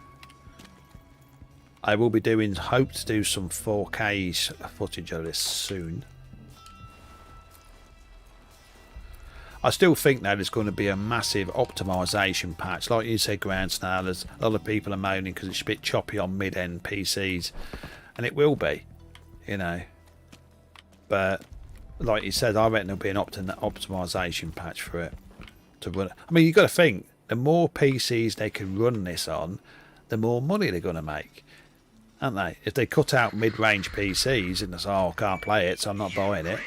I will be hope to do some 4K footage of this soon. I still think that there's going to be a massive optimization patch. Like you said, Ground Snail, there's a lot of people are moaning because it's a bit choppy on mid-end PCs. And it will be, you know. But, like you said, I reckon there'll be an optimization patch for it to run. I mean, you've got to think, the more PCs they can run this on, the more money they're going to make. Aren't they? If they cut out mid-range PCs and they say, oh, I can't play it, so I'm not buying it.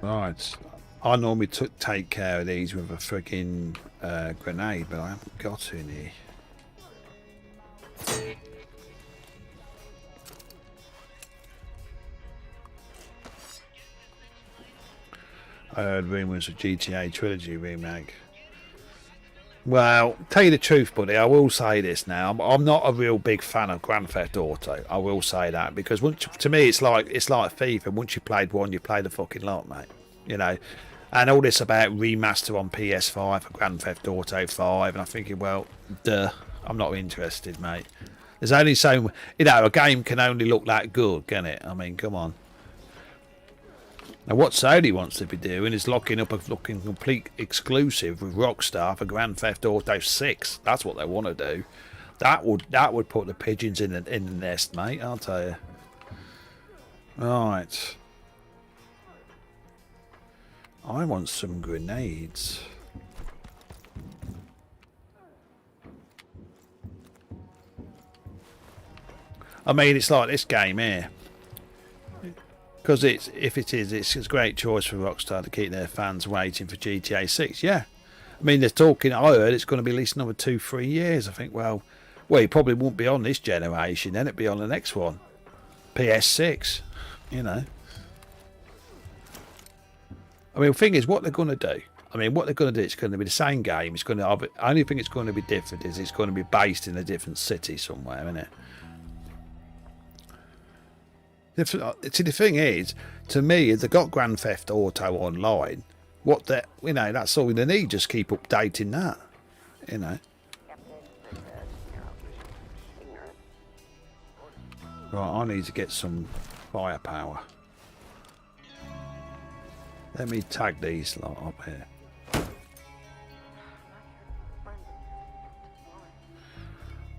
Right, I normally take care of these with a frigging grenade, but I haven't got any. I heard rumours of GTA Trilogy remake. Well, tell you the truth, buddy, I will say this now. I'm not a real big fan of Grand Theft Auto. I will say that, because to me it's like FIFA. Once you played one, you play the fucking lot, mate. You know, and all this about remaster on PS5 for Grand Theft Auto 5, and I'm thinking, well, duh, I'm not interested, mate. There's only so, you know, a game can only look that good, can it? I mean, come on. Now, what Sony wants to be doing is locking up a fucking complete exclusive with Rockstar for Grand Theft Auto 6. That's what they want to do. That would put the pigeons in the nest, mate. I'll tell you. Right. I want some grenades. I mean, it's like this game here. Because it's a great choice for Rockstar to keep their fans waiting for GTA 6. Yeah, I mean, they're talking. I heard it's going to be at least another 2-3 years. I think, well, it probably won't be on this generation. Then it'll be on the next one, PS6. You know. I mean, the thing is, what they're going to do. I mean, what they're going to do. It's going to be the same game. It's going to. The only thing it's going to be different is it's going to be based in a different city somewhere, isn't it? See, the thing is, to me, if they've got Grand Theft Auto Online, that's all they need. Just keep updating that, you know. Right, I need to get some firepower. Let me tag these lot up here.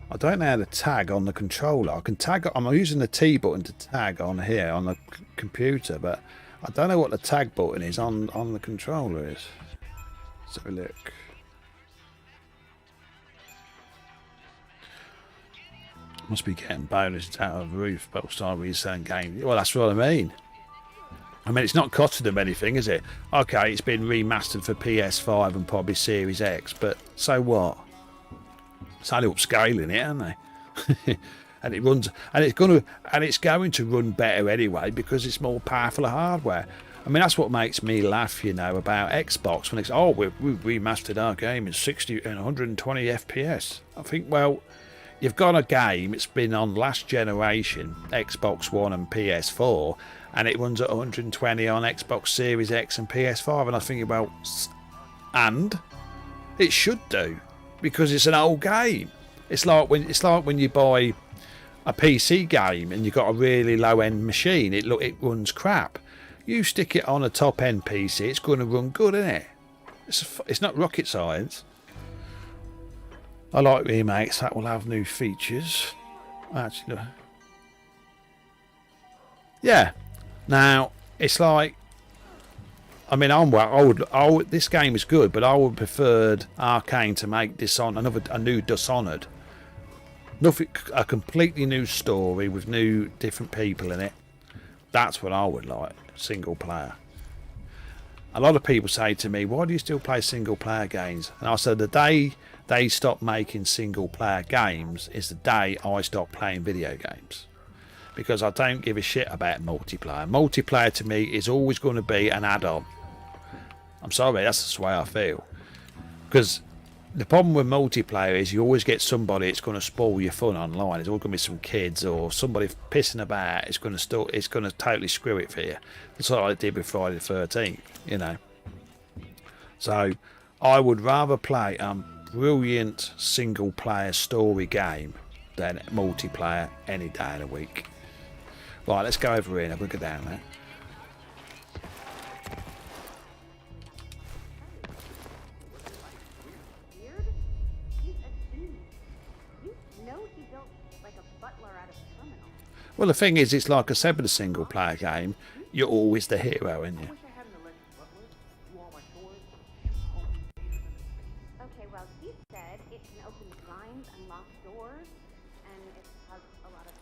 I don't know how to tag on the controller. I can tag. I'm using the T button to tag on here on the computer, but I don't know what the tag button is on the controller is. Let's have a look. Must be getting bonuses out of the roof, but start reselling games. Well, that's what I mean. I mean, it's not costing them anything, is it? Okay, it's been remastered for PS5 and probably Series X, but so what? It's only upscaling it, aren't they? And it runs, and it's going to run better anyway because it's more powerful hardware. I mean, that's what makes me laugh, you know, about Xbox when it's we've remastered our game in 60 and 120 FPS. I think, well, you've got a game. It's been on last generation Xbox One and PS4, and it runs at 120 on Xbox Series X and PS5. And I think, well, and it should do. Because it's an old game. It's like when you buy a PC game and you've got a really low end machine. It runs crap. You stick it on a top end PC, it's going to run good, isn't it? It's not rocket science. I like remakes that will have new features. Actually, yeah. Now it's like. I mean, this game is good, but I would prefer Arcane to make a new Dishonored. A completely new story with new different people in it. That's what I would like, single player. A lot of people say to me, why do you still play single player games? And I said, the day they stop making single player games is the day I stop playing video games, because I don't give a shit about multiplayer. Multiplayer to me is always going to be an add-on. I'm sorry, that's just the way I feel. Because the problem with multiplayer is you always get somebody that's going to spoil your fun online. There's always going to be some kids or somebody pissing about. It's going to totally screw it for you. That's what I did with Friday the 13th, you know. So I would rather play a brilliant single player story game than multiplayer any day of the week. Right, let's go over here. I'm going to go down there. Well, the thing is, it's like I said with a single player game, you're always the hero, aren't you? Okay, well, he said it can open blinds and lock doors, and it has a lot of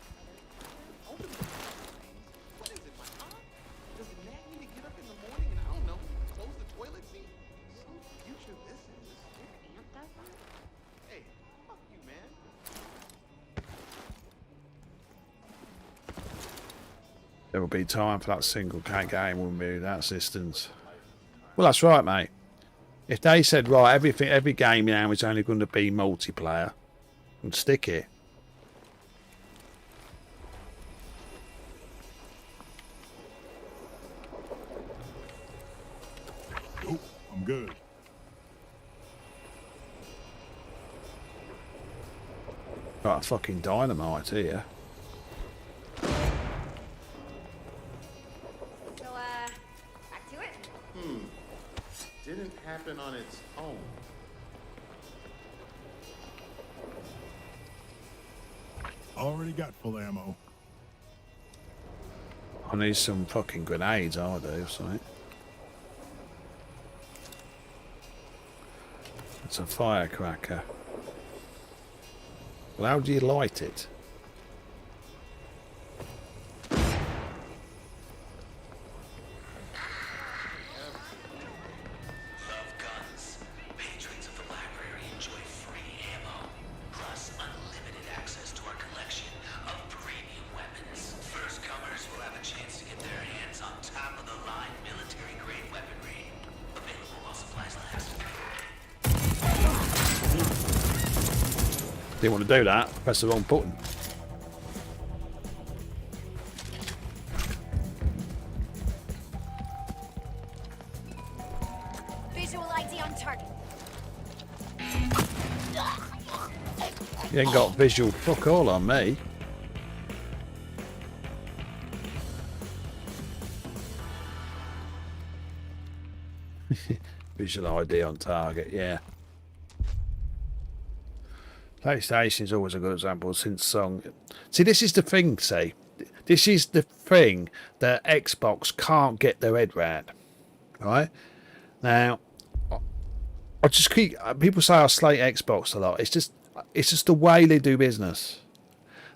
other features. What is it, my aunt? Does it nag me to get up in the morning and, I don't know, close the toilet seat? Some future this is. Your aunt does that? Hey, fuck you, man. There will be time for that single game, wouldn't be that assistance. Well, that's right, mate. If they said, right, every game now is only going to be multiplayer, and stick it. Nope, I'm good. Got a fucking dynamite here. So, back to it? Didn't happen on its own. Already got full ammo. I need some fucking grenades, I do, something. It's a firecracker. Well, how do you light it? Love guns. Patrons of the library enjoy free ammo, plus unlimited access to our collection of premium weapons. First comers will have a chance to get their hands on top-of-the-line military-grade weaponry. Available while supplies last. Didn't want to do that. Press the wrong button. Visual ID on target. You ain't got visual fuck all on me. Visual ID on target, yeah. PlayStation is always a good example since song. See, this is the thing, see. This is the thing that Xbox can't get their head round. Right? Now, I just keep... People say I slate Xbox a lot. It's just the way they do business.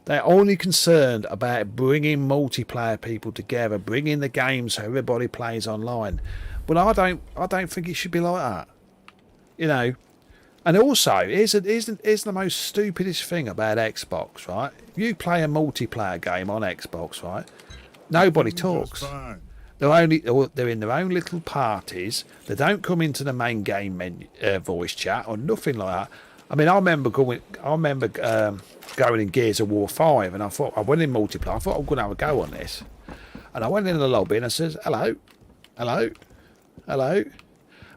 They're only concerned about bringing multiplayer people together, bringing the games so everybody plays online. But I don't think it should be like that. You know... And also, here's the most stupidest thing about Xbox, right? If you play a multiplayer game on Xbox, right? Nobody talks. They're in their own little parties. They don't come into the main game menu, voice chat or nothing like that. I mean, I remember going in Gears of War 5, and I went in multiplayer. I thought I'm going to have a go on this, and I went in the lobby and I says, "Hello, hello, hello,"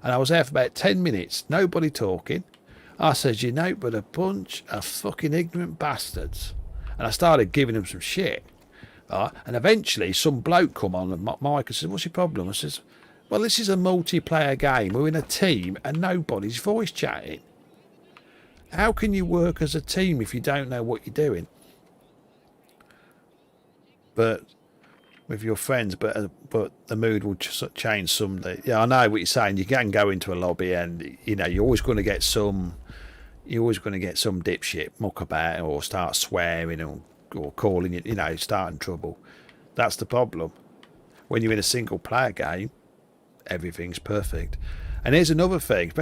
and I was there for about 10 minutes. Nobody talking. I says, "You know, but a bunch of fucking ignorant bastards." And I started giving them some shit. Right? And eventually some bloke come on and Mike and says, "What's your problem?" I says, "Well, this is a multiplayer game. We're in a team and nobody's voice chatting. How can you work as a team if you don't know what you're doing?" But with your friends, but the mood will just change someday. Yeah, I know what you're saying. You can go into a lobby and, you know, you're always going to get some dipshit muck about or start swearing or calling it, you know, starting trouble. That's the problem. When you're in a single player game, everything's perfect. And here's another thing,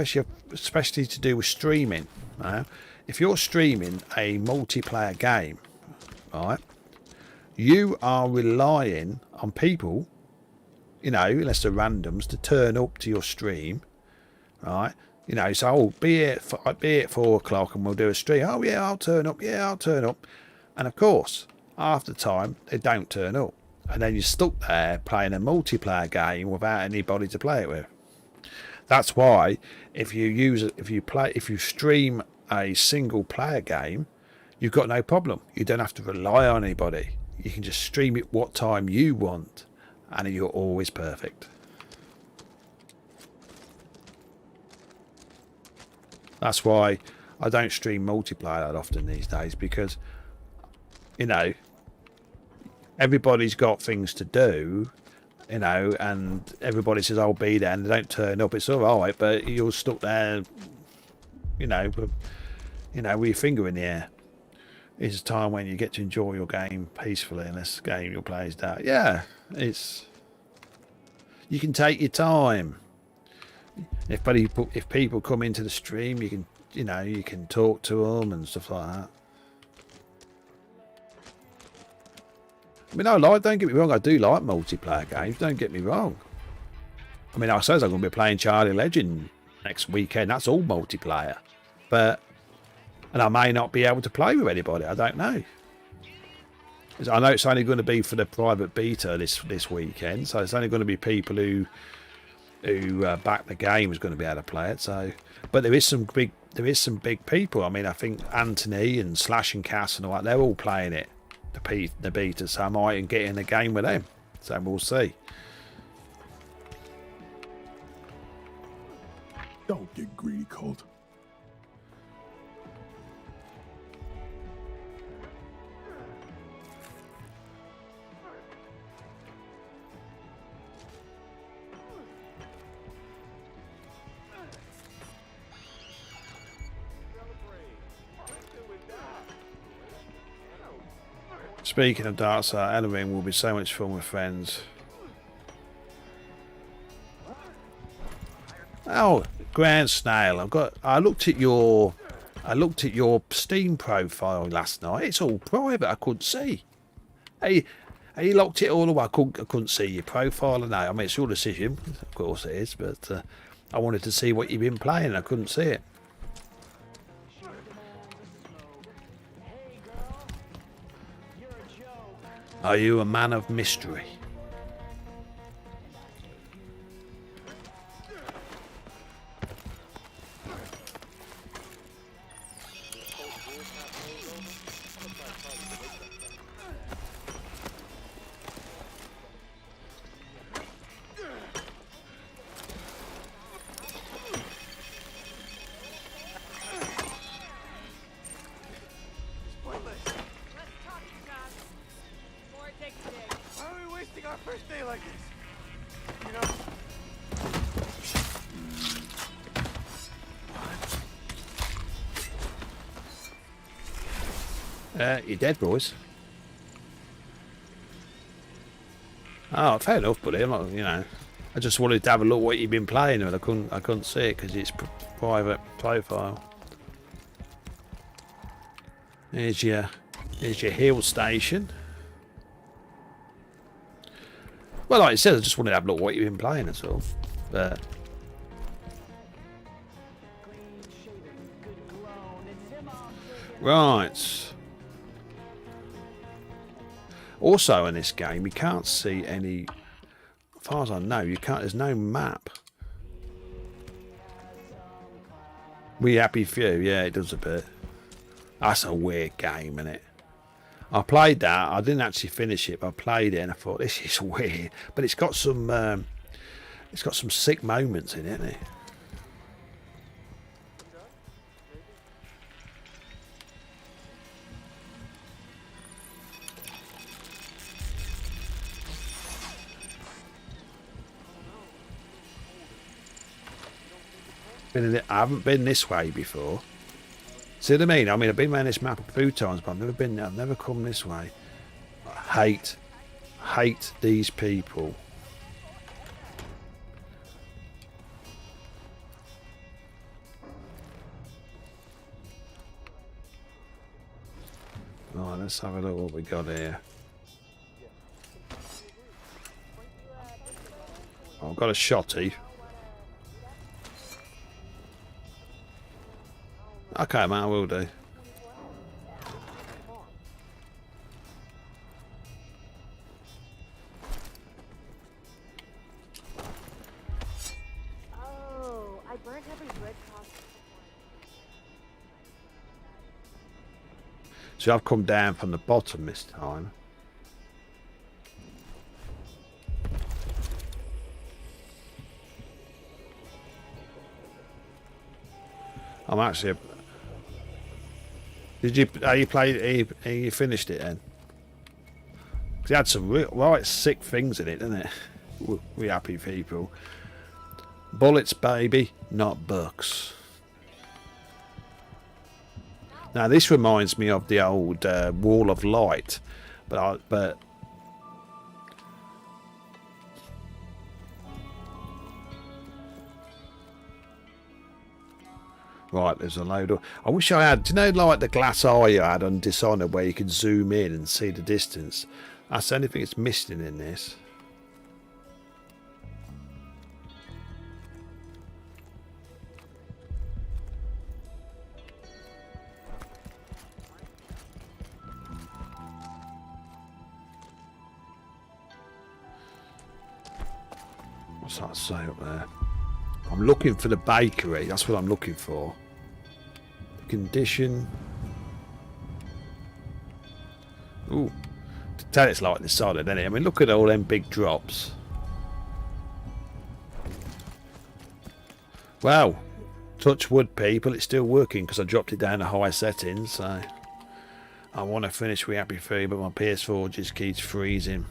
especially to do with streaming, Now, if you're streaming a multiplayer game, right, you are relying on people, you know, unless they're randoms, to turn up to your stream, right? You know, so be here at 4 o'clock and we'll do a stream. Oh yeah, I'll turn up. Yeah, I'll turn up. And of course, half the time they don't turn up, and then you're stuck there playing a multiplayer game without anybody to play it with. That's why if you stream a single player game, you've got no problem. You don't have to rely on anybody. You can just stream it what time you want, and you're always perfect. That's why I don't stream multiplayer that often these days, because, you know, everybody's got things to do, you know, and everybody says I'll be there and they don't turn up. It's all right, but you're stuck there, you know, with your finger in the air. It's a time when you get to enjoy your game peacefully, unless the game you're playing is that. Yeah, you can take your time. If people come into the stream, you can talk to them and stuff like that. I mean, don't get me wrong, I do like multiplayer games, don't get me wrong. I mean, I suppose I'm going to be playing Charlie Legend next weekend, that's all multiplayer. And I may not be able to play with anybody, I don't know. I know it's only going to be for the private beta this weekend, so it's only going to be people who back the game is going to be able to play it. So, but there is some big people. I mean, I think Anthony and Slash and Cass and all that, they're all playing it, the beta. So I might get in the game with them. So we'll see. Don't get greedy, Colt. Speaking of dark side, Elden Ring will be so much fun with friends. Oh, Grand Snail, I looked at your Steam profile last night. It's all private. I couldn't see. Hey, you locked it all away. I couldn't see your profile. And I mean, it's your decision, of course it is. But I wanted to see what you've been playing. I couldn't see it. Are you a man of mystery? You're dead, boys. Oh, fair enough, buddy. I'm not, you know, I just wanted to have a look what you've been playing, but I couldn't see it because it's private profile. Here's your heal station. Well, like I said, I just wanted to have a look what you've been playing, that's all. But right. Also in this game, you can't see any, as far as I know, there's no map. We happy few, yeah, it does a bit. That's a weird game, isn't it? I played that, I didn't actually finish it, but I played it and I thought, this is weird. But it's got some sick moments in it, isn't it? I haven't been this way before. See what I mean? I mean, I've been around this map a few times, but I've never come this way. I hate these people. let's have a look what we got here. I've got a shotty. Okay, man, I will do. Oh, I burnt every bread cross. So I've come down from the bottom this time. I'm actually. Did you? You played? You finished it then? 'Cause it had some right sick things in it, didn't it? We happy people. Bullets, baby, not bucks. Now this reminds me of the old Wall of Light, but right, there's a load of. I wish I had. Do you know, like the glass eye you had on Dishonored, where you can zoom in and see the distance? That's the only thing it's missing in this. What's that say up there? I'm looking for the bakery. That's what I'm looking for. Condition. Ooh. To tell it's like the solid, isn't it? I mean, look at all them big drops. Well, touch wood, people. It's still working because I dropped it down to high settings. So I want to finish with Happy Free, but my PS4 just keeps freezing.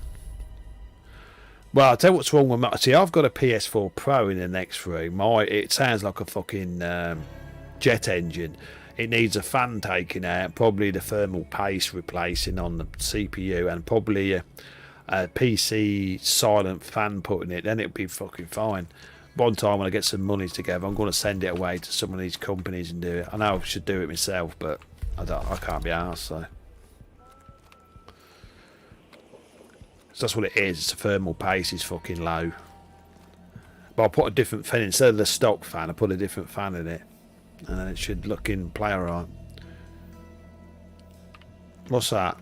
Well, I'll tell you what's wrong with my... See, I've got a PS4 Pro in the next room. It sounds like a fucking jet engine. It needs a fan taken out, probably the thermal paste replacing on the CPU, and probably a PC silent fan put in it. Then it'll be fucking fine. One time when I get some money together, I'm going to send it away to some of these companies and do it. I know I should do it myself, but I can't be arsed, so... That's what it is. It's a thermal paste is fucking low. But I'll put a different fan instead of the stock fan. I put a different fan in it, and then it should look in play alright. What's that?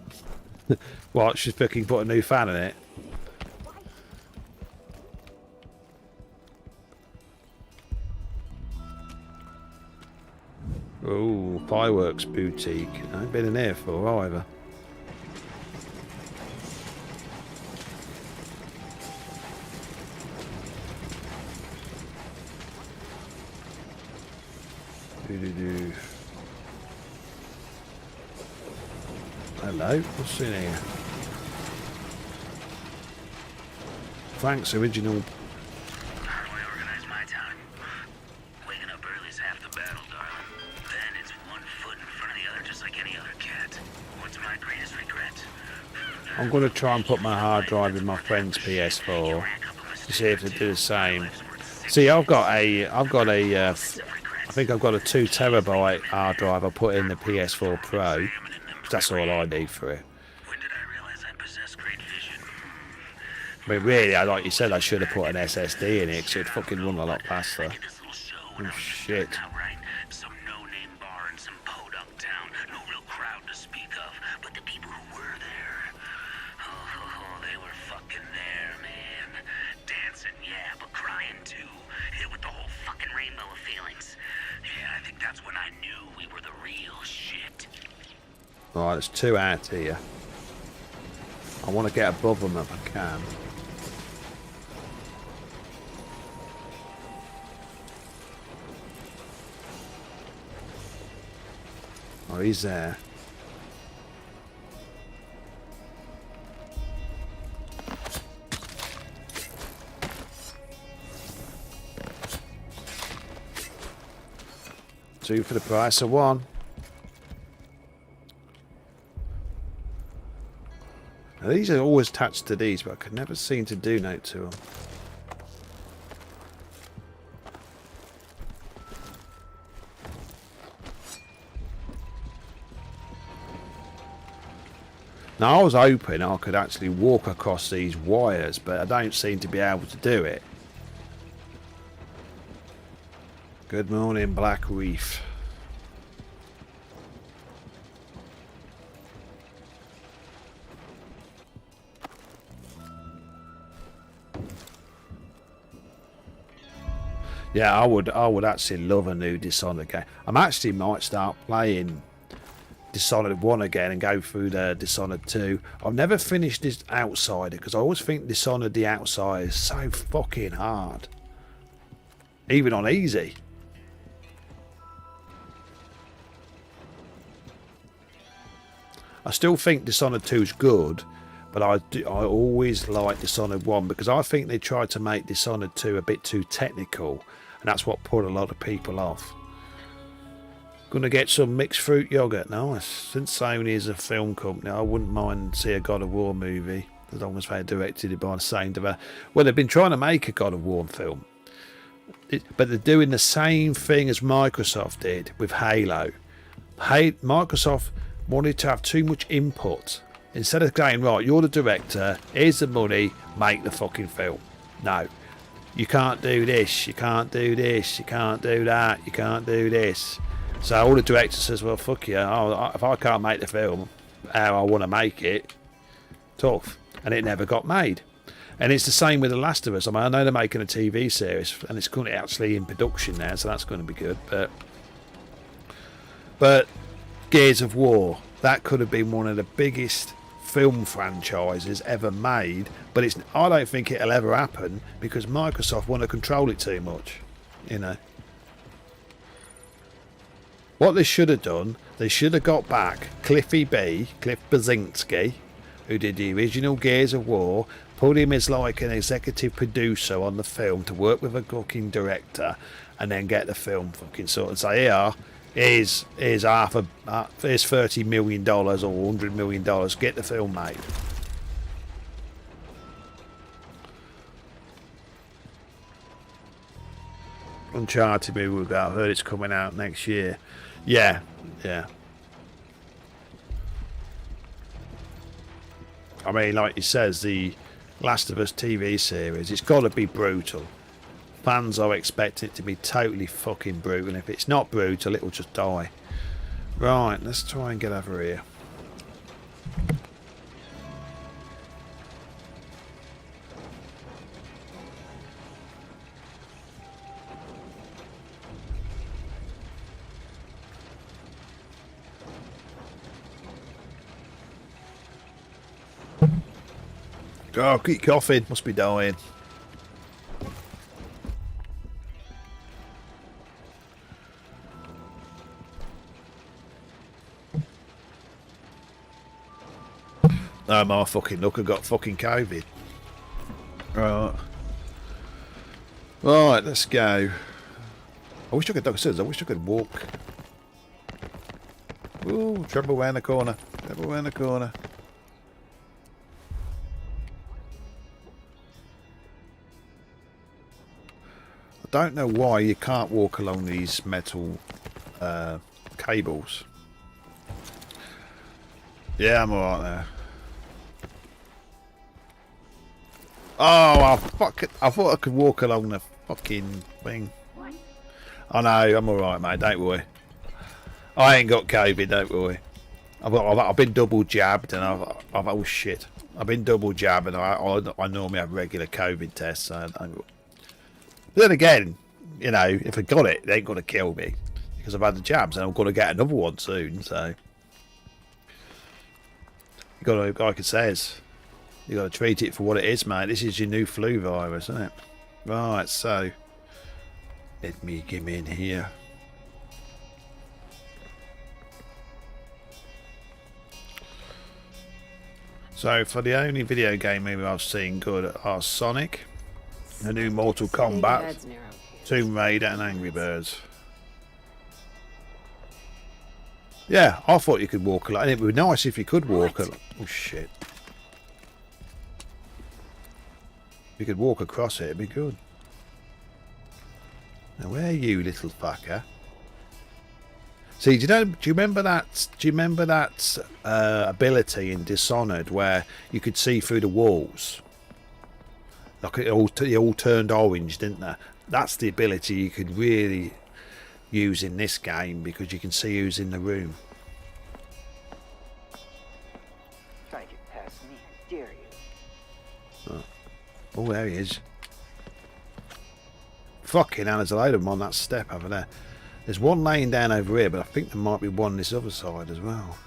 What? She's fucking put a new fan in it. Oh, fireworks boutique. I ain't been in there for either. Hello, what's in here? Frank's original. How do I organize my time? Waking up early is half the battle, darling. Then it's one foot in front of the other, just like any other cat. What's my greatest regret? I'm going to try and put my hard drive in my friend's PS4 to see if they do the same. See, I've got a I think I've got a 2 terabyte hard drive I put in the PS4 Pro. That's all I need for it. When did I realize I possess great vision? I mean, really, like you said, I should have put an SSD in it because it'd fucking run a lot faster. Oh, shit. Some no-name bar in some podunk town. No real crowd to speak of. But the people who were there, oh, they were fucking there, man. Dancing, yeah, but crying too. Hit with the whole fucking rainbow of feelings. Yeah, I think that's when I knew we were the real shit. Right, there's 2 out here. I want to get above them if I can. Oh, he's there. Two for the price of one. Now, these are always attached to these, but I could never seem to do note to them. Now I was hoping I could actually walk across these wires, but I don't seem to be able to do it. Good morning, Black Reef. Yeah, I would actually love a new Dishonored game. I'm actually might start playing Dishonored 1 again and go through the Dishonored 2. I've never finished this Outsider because I always think Dishonored the Outsider is so fucking hard. Even on easy. I still think Dishonored 2 is good, but I always like Dishonored 1 because I think they tried to make Dishonored 2 a bit too technical, and that's what put a lot of people off. Gonna get some mixed fruit yogurt. Nice. Since Sony is a film company, I wouldn't mind see a God of War movie as long as they directed it by the same developer. Well, they've been trying to make a God of War film, but they're doing the same thing as Microsoft did with Halo. Microsoft wanted to have too much input. Instead of going, right, you're the director, here's the money, make the fucking film. No. You can't do this, you can't do this, you can't do that, you can't do this. So all the director says, well, fuck you, if I can't make the film how I want to make it, tough. And it never got made. And it's the same with The Last of Us. I mean, I know they're making a TV series, and it's currently actually in production now, so that's going to be good. But Gears of War, that could have been one of the biggest film franchises ever made, but I don't think it'll ever happen because Microsoft want to control it too much, you know. What they should have done, they should have got back Cliff Bleszinski, who did the original Gears of War, put him as like an executive producer on the film to work with a fucking director, and then get the film fucking sorted and say, here's $30 million or $100 million, get the film made. Uncharted movie, I heard it's coming out next year. Yeah. I mean, like he says, the Last of Us TV series, it's got to be brutal. Fans are expecting it to be totally fucking brutal, and if it's not brutal, it'll just die. Right, let's try and get over here. Oh, keep coughing. Must be dying. Oh my fucking look, I got fucking COVID. Right. Right, let's go. I wish I could walk. Ooh, trouble around the corner. Trouble around the corner. I don't know why you can't walk along these metal cables. Yeah, I'm alright there. Oh, I thought I could walk along the fucking thing. I know, I'm alright, mate, don't worry. I ain't got COVID, don't worry. I've been double jabbed and I've oh shit. I've been double jabbed and I normally have regular COVID tests. So but then again, you know, if I got it, they ain't gonna kill me because I've had the jabs and I'm gonna get another one soon. So you gotta, like it says, you gotta treat it for what it is, mate. This is your new flu virus, isn't it? Right, so let me get in here. So for the only video game movie I've seen good are Sonic, the new Mortal Kombat, Tomb Raider and Angry Birds. Yeah, I thought you could walk along. It would be nice if you could walk along. Oh shit. If you could walk across it, it'd be good. Now where are you, little fucker? See, do you remember that? Do you remember that ability in Dishonored where you could see through the walls? Like it all turned orange, didn't they? That's the ability you could really use in this game because you can see who's in the room. Try to get past me, I dare you. Oh, there he is. Fucking hell, there's a load of them on that step over there. There's one laying down over here, but I think there might be one on this other side as well.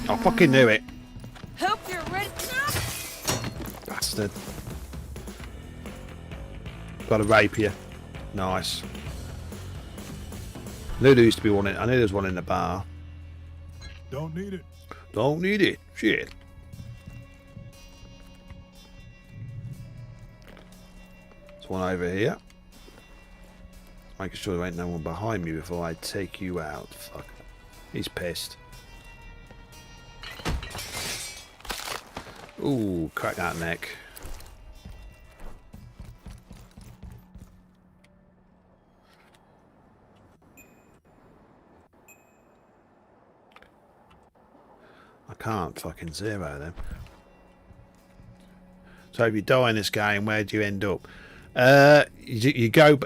I fucking knew it. Hope you're ready. Bastard. Got a rapier. Nice. Knew there used to be one in, I knew there was one in the bar. Don't need it. Don't need it. Shit. There's one over here. Making sure there ain't no one behind me before I take you out. Fuck. He's pissed. Ooh, crack that neck. I can't fucking zero them. So if you die in this game, where do you end up? You go.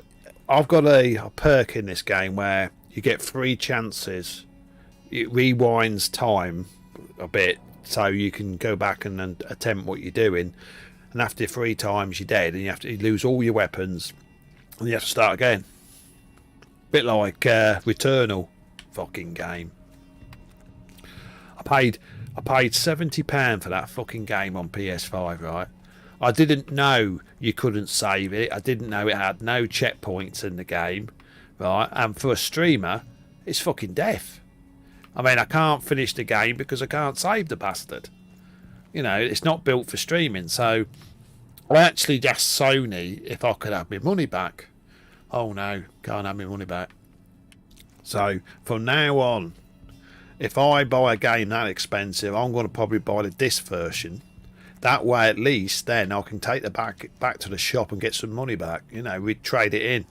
I've got a perk in this game where you get 3 chances. It rewinds time a bit, so you can go back and attempt what you're doing. And after 3 times, you're dead, and you lose all your weapons, and you have to start again. Bit like Returnal, fucking game. I paid £70 for that fucking game on PS5, right? I didn't know you couldn't save it. I didn't know it had no checkpoints in the game, right? And for a streamer, it's fucking death. I mean, I can't finish the game because I can't save the bastard. You know, it's not built for streaming. So I actually asked Sony if I could have my money back. Oh no, can't have my money back. So from now on, if I buy a game that expensive, I'm going to probably buy the disc version. That way, at least, then I can take the back to the shop and get some money back. You know, we'd trade it in.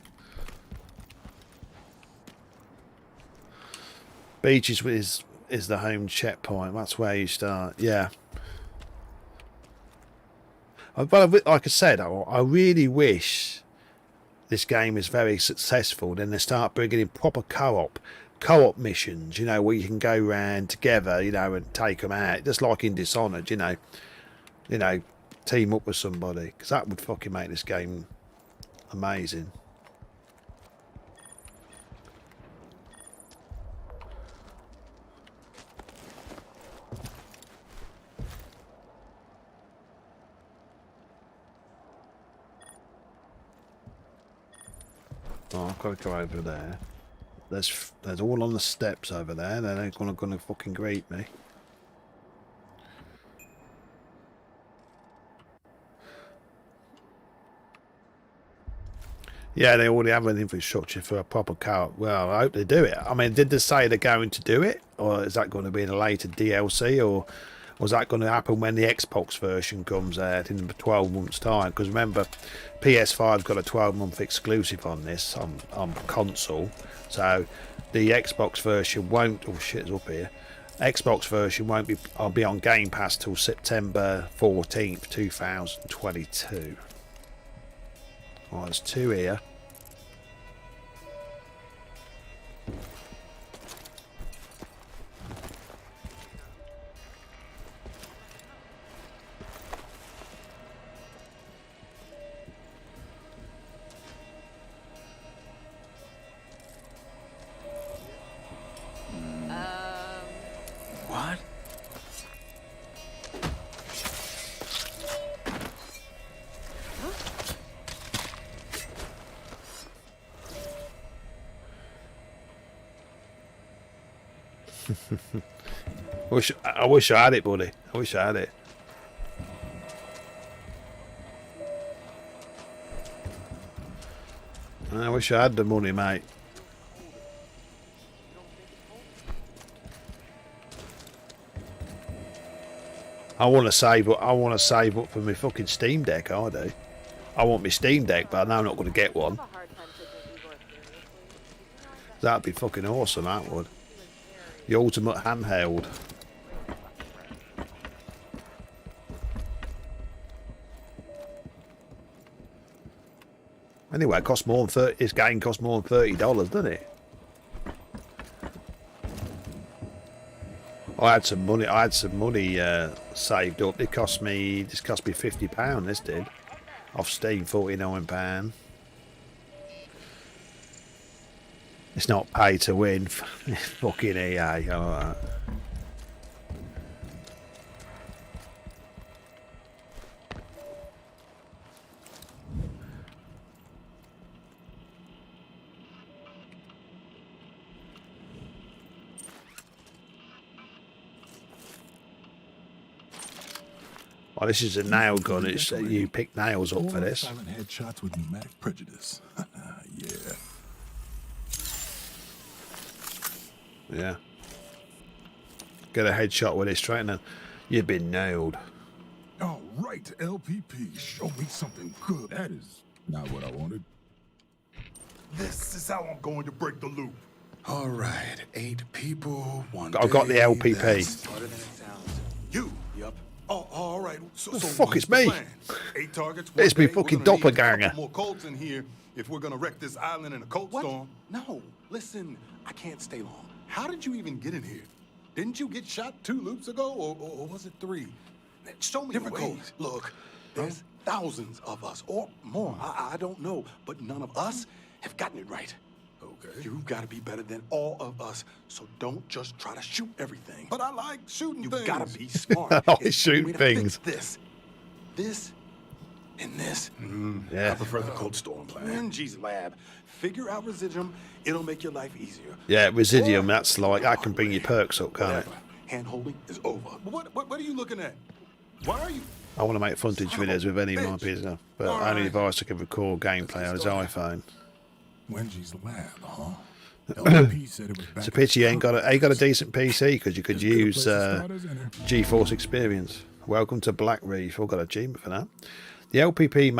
Beaches is the home checkpoint. That's where you start. Yeah. But like I said, I really wish this game is very successful. Then they start bringing in proper co-op missions, you know, where you can go around together, you know, and take them out, just like in Dishonored, you know, team up with somebody, because that would fucking make this game amazing. Oh, I've got to go over there. There's all on the steps over there. They're gonna fucking greet me. Yeah, they already have an infrastructure for a proper car. Well, I hope they do it. I mean, did they say they're going to do it, or is that going to be in a later DLC, or was that going to happen when the Xbox version comes out in 12 months' time? Because remember, PS5's got a 12-month exclusive on this on console, so the Xbox version won't. Oh shit, it's up here. Xbox version won't be. I'll be on Game Pass till September 14th, 2022. Oh, there's 2 here. What? I wish I had it, buddy. I wish I had it. I wish I had the money, mate. I want to save up. I want to save up for my fucking Steam Deck. I do. I want my Steam Deck, but I know I'm not going to get one. That'd be fucking awesome. That would. The ultimate handheld. Anyway, it costs more than 30. This game costs more than $30, doesn't it? I had some money. I had some money saved up. This cost me £50. This did. Off Steam, £49. It's not pay to win. Fucking EA. Alright. Oh, this is a nail gun. It's you pick nails up for this. Silent headshots with pneumatic prejudice. Yeah. Yeah. Get a headshot with this straightener. You've been nailed. All right, LPP, show me something good. That is not what I wanted. This is how I'm going to break the loop. All right, 8 people, 1 I've got the LPP. That's harder than it sounds. You? Yep. Oh, all right. So fuck, it's what's the me. plan? 8 targets. It's me one day. fucking We're gonna need a doppelganger. couple more Colts in here if we're gonna wreck this island in a cold storm. No, listen, I can't stay long. How did you even get in here? Didn't you get shot 2 loops ago, or was it 3? Show me different codes. Look, there's thousands of us, or more. I don't know, but none of us have gotten it right. Okay. You've got to be better than all of us, so don't just try to shoot everything. But I like shooting things. You've got to be smart. I like shooting things. This, and this. Yeah. I prefer the cold storm plan. G's lab. Figure out residuum. It'll make your life easier. Yeah, residuum. That's like that can bring your perks up, can't it? Hand holding is over. What are you looking at? Why are you? I want to make footage videos with any of my business, but only device that can record gameplay on his iPhone. Wenji's lab, huh? LP said it was back It's a pity you ain't got a decent PC because you could use GeForce Experience. Welcome to Black Reef. I've got a achievement for that. The LPP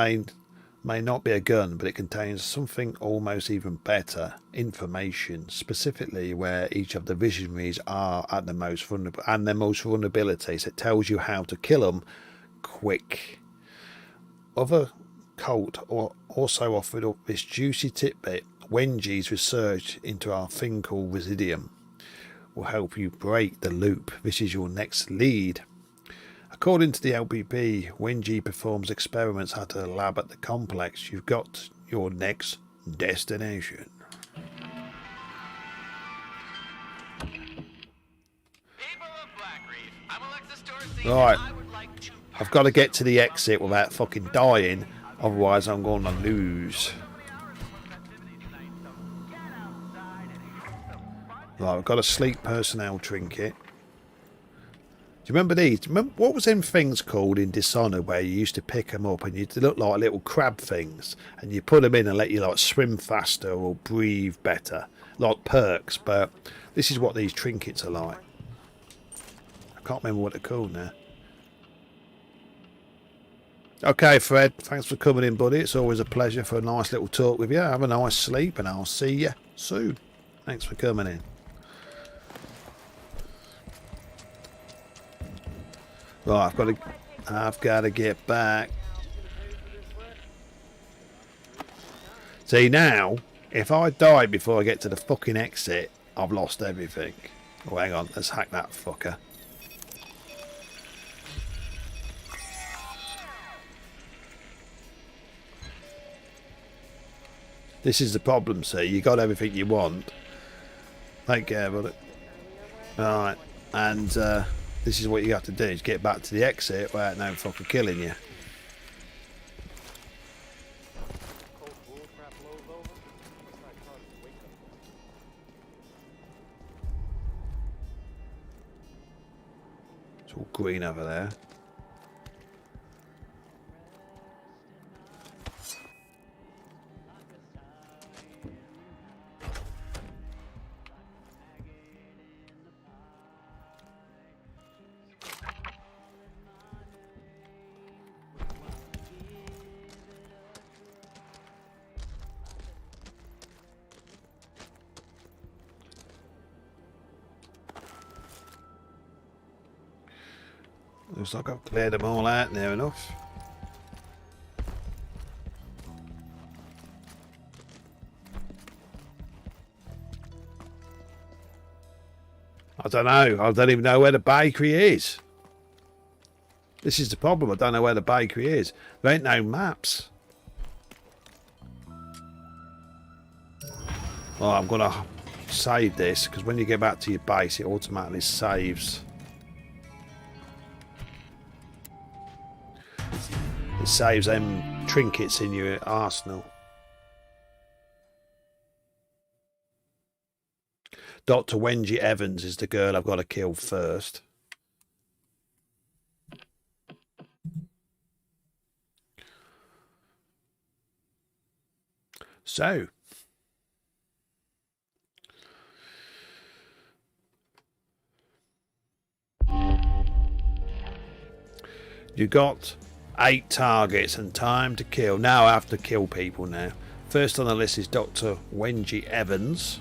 may not be a gun, but it contains something almost even better: information, specifically where each of the visionaries are at the most vulnerable and their most vulnerabilities. So it tells you how to kill them quick. Other cult also offered up this juicy tidbit. Wenji's research into our thing called residuum will help you break the loop. This is your next lead. According to the LPP, Wenji performs experiments at a lab at the complex. You've got your next destination. Right, I've got to get to the exit without fucking dying, otherwise I'm going to lose. Right, I've got a sleep personnel trinket. Do you remember these? Remember, what was them things called in Dishonored where you used to pick them up and you'd look like little crab things and you put them in and let you like swim faster or breathe better, like perks, but this is what these trinkets are like. I can't remember what they're called now. Okay, Fred, thanks for coming in, buddy. It's always a pleasure for a nice little talk with you. Have a nice sleep and I'll see you soon. Thanks for coming in. Right, I've got to get back. See, now, if I die before I get to the fucking exit, I've lost everything. Oh, hang on, let's hack that fucker. This is the problem, see, you got everything you want. Take care, buddy. Alright, and this is what you have to do, is get back to the exit without no fucker killing you. It's all green over there. Looks like I've cleared them all out near enough. I don't know. I don't even know where the bakery is. This is the problem. I don't know where the bakery is. There ain't no maps. Oh, I'm going to save this because when you get back to your base, it automatically saves. It saves them trinkets in your arsenal. Dr. Wendy Evans is the girl I've got to kill first. So, you got 8 targets and time to kill. Now I have to kill people now. First on the list is Dr. Wendy Evans.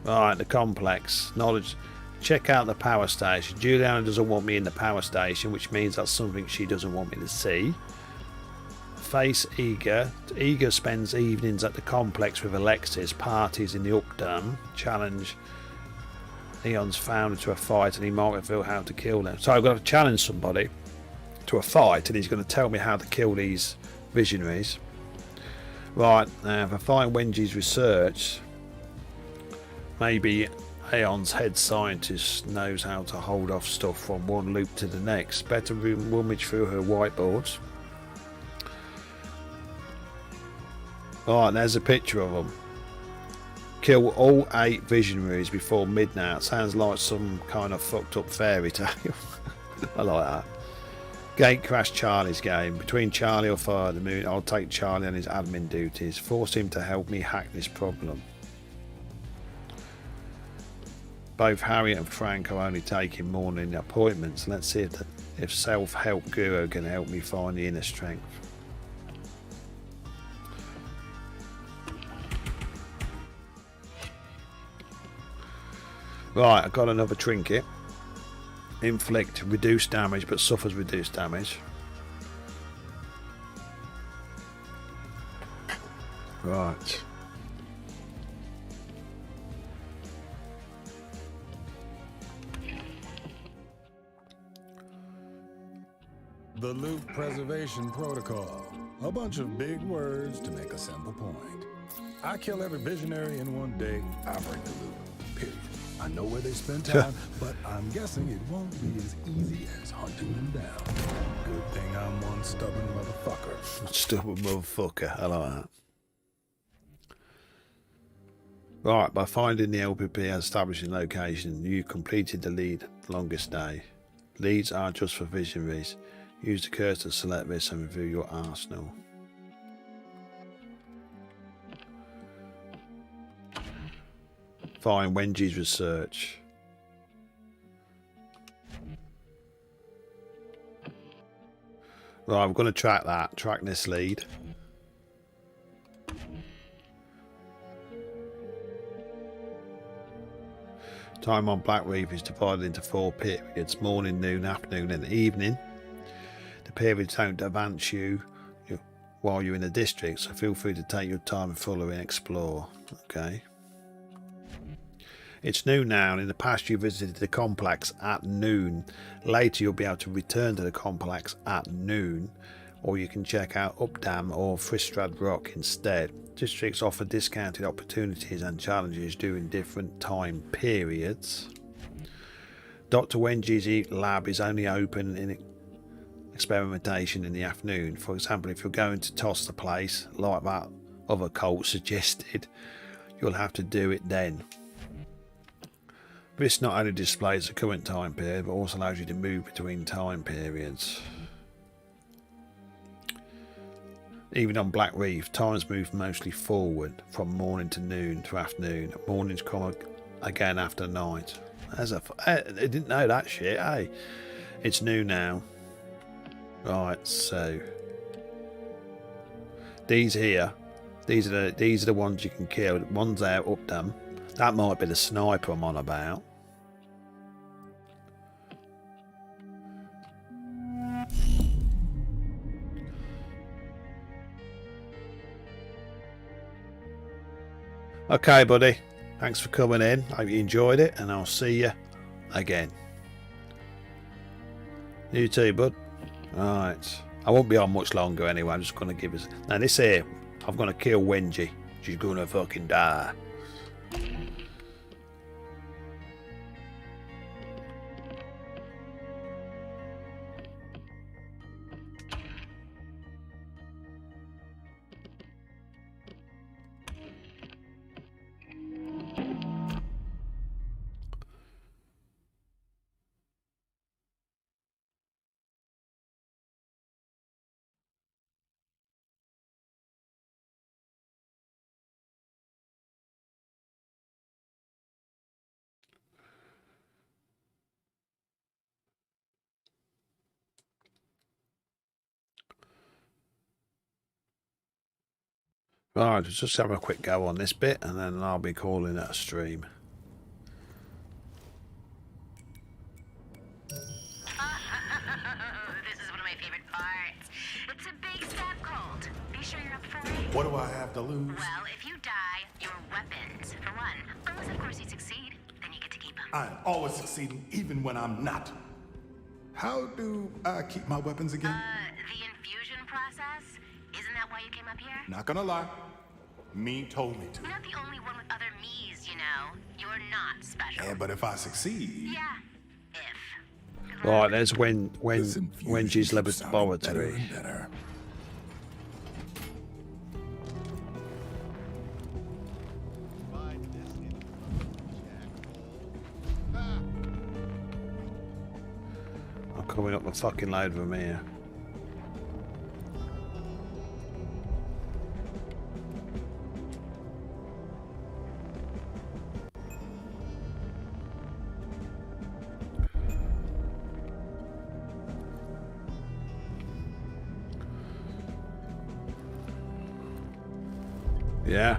Right, the complex. Knowledge. Check out the power station. Juliana doesn't want me in the power station, which means that's something she doesn't want me to see. Face Eager. Eager spends evenings at the complex with Alexis, parties in the Updam. Challenge Leon's founder to a fight and he might reveal how to kill them. So I've got to challenge somebody to a fight and he's going to tell me how to kill these visionaries. Right, now if I find Wendy's research, maybe Aeon's head scientist knows how to hold off stuff from one loop to the next. Better rummage through her whiteboards. Right, there's a picture of them. Kill all 8 visionaries before midnight. Sounds like some kind of fucked up fairy tale. I like that. Gate crash Charlie's game. Between Charlie or Fire the Moon, I'll take Charlie on his admin duties. Force him to help me hack this problem. Both Harriet and Frank are only taking morning appointments. Let's see if self-help guru can help me find the inner strength. Right, I've got another trinket. Inflict reduced damage, but suffers reduced damage. Right. The loop preservation protocol. A bunch of big words to make a simple point. I kill every visionary in one day, I break the loop. Period. I know where they spend time, but I'm guessing it won't be as easy as hunting them down. Good thing I'm one stubborn motherfucker. Stubborn motherfucker, I like that. Right, by finding the LPP and establishing location, you completed the lead longest day. Leads are just for visionaries. Use the cursor to select this and review your arsenal. Find Wendy's research. Right, I'm going to track that. Track this lead. Time on Black Reef is divided into 4 periods: morning, noon, afternoon, and evening. The periods don't advance you while you're in the district, so feel free to take your time and follow and explore. Okay. It's noon now, and in the past you visited the complex at noon. Later you'll be able to return to the complex at noon, or you can check out Updam or Fristrad Rock instead. Districts offer discounted opportunities and challenges during different time periods. Dr. Wendy's lab is only open in experimentation in the afternoon. For example, if you're going to toss the place, like that other cult suggested, you'll have to do it then. This not only displays the current time period, but also allows you to move between time periods. Even on Black Reef, times move mostly forward from morning to noon to afternoon. Mornings come again after night. I didn't know that shit, hey? It's noon now. Right, so these here, these are the ones you can kill. One's there, Updam. That might be the sniper I'm on about. Okay, buddy. Thanks for coming in. Hope you enjoyed it, and I'll see you again. You too, bud. Right. I won't be on much longer anyway. I'm just going to give us... Now, this here, I'm going to kill Wengie. She's going to fucking die. Right, just have a quick go on this bit, and then I'll be calling it a stream. This is one of my favorite parts. It's a big stab cold. Be sure you're up for it. What do I have to lose? Well, if you die, your weapons, for one. Unless, of course, you succeed, then you get to keep them. I'm always succeeding, even when I'm not. How do I keep my weapons again? The infusion process? Isn't that why you came up here? Not gonna lie. Me told me to. You're not the only one with other me's, you know. You're not special. Yeah, but if I succeed... Yeah. If. Right, there's Wengie's laboratory. Better. I'm coming up a fucking load of them here. Yeah.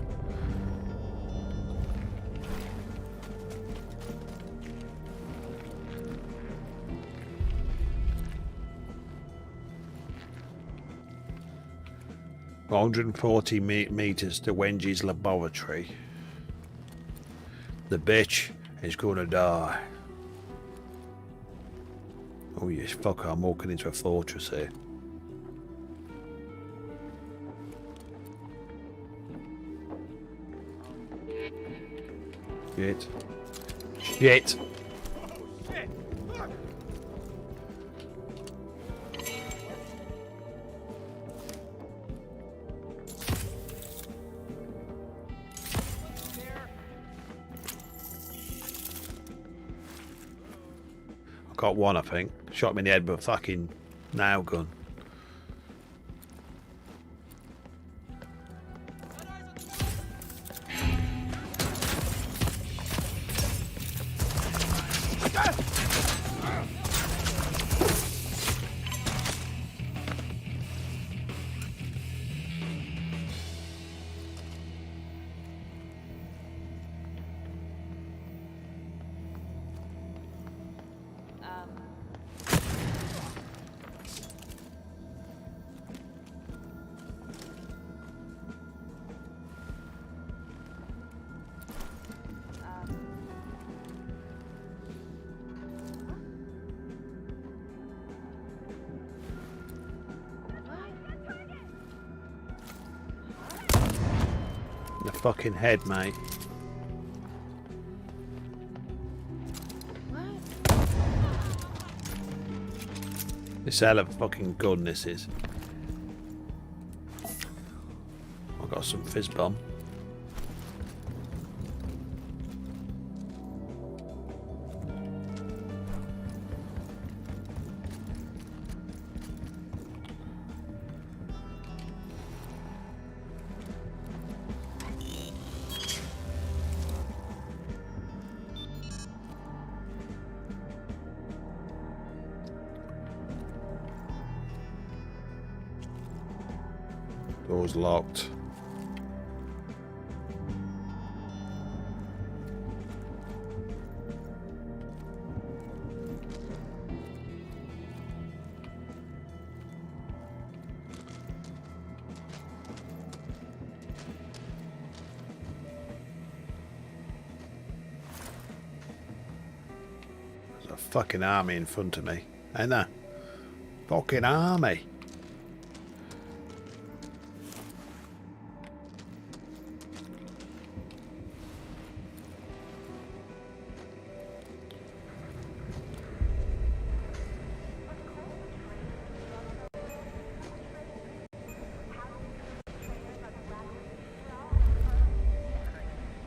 Well, 140 meters to Wengie's laboratory. The bitch is gonna die. Oh yes, fuck, I'm walking into a fortress here. Shit. Shit. I got one, I think. Shot me in the head with a fucking nail gun. The fucking head, mate. This hell of a fucking gun, this is. I got some fizz bomb. Door's locked. fucking army in front of me. Ain't there? Fucking army.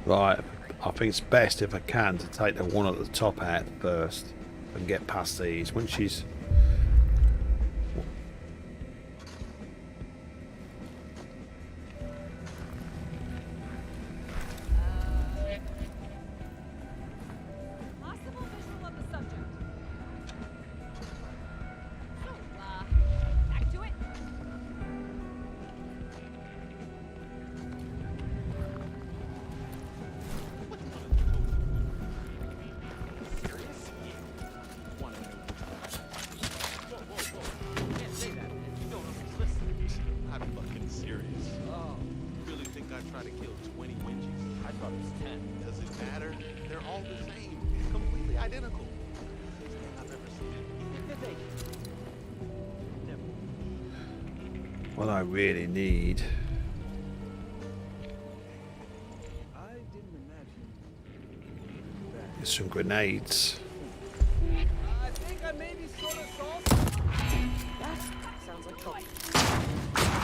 Right, I think it's best if I can to take the one at the top out first and get past these. When she's... Possible visual of the subject. So, back to it. I'm fucking serious. Oh. You really think I try to kill 20 Wingies? I thought it was 10. Does it matter? They're all the same. Completely identical. I've ever seen. What I really need... I didn't imagine. is some grenades. I think I maybe sort of saw something. That sounds like trouble.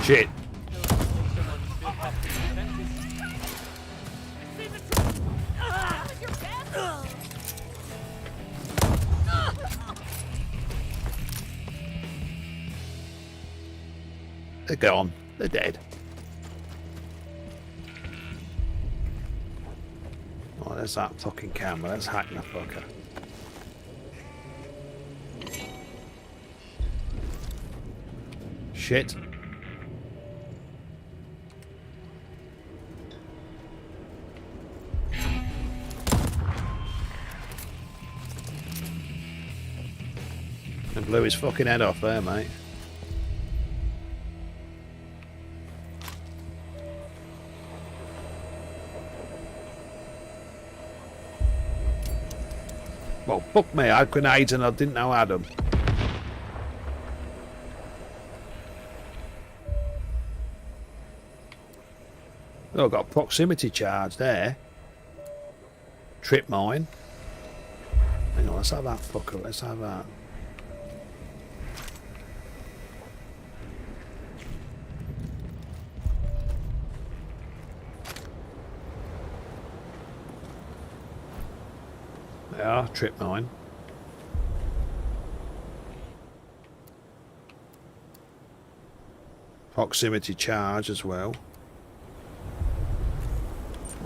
Shit. They're gone. They're dead. Oh, there's that fucking camera. Let's hack the fucker. Shit. And blew his fucking head off there, mate. Well, fuck me, I had grenades and I didn't know I had them. Oh, I've got a proximity charge there. Trip mine. Hang on, let's have that fucker. Let's have that. There, trip mine. Proximity charge as well.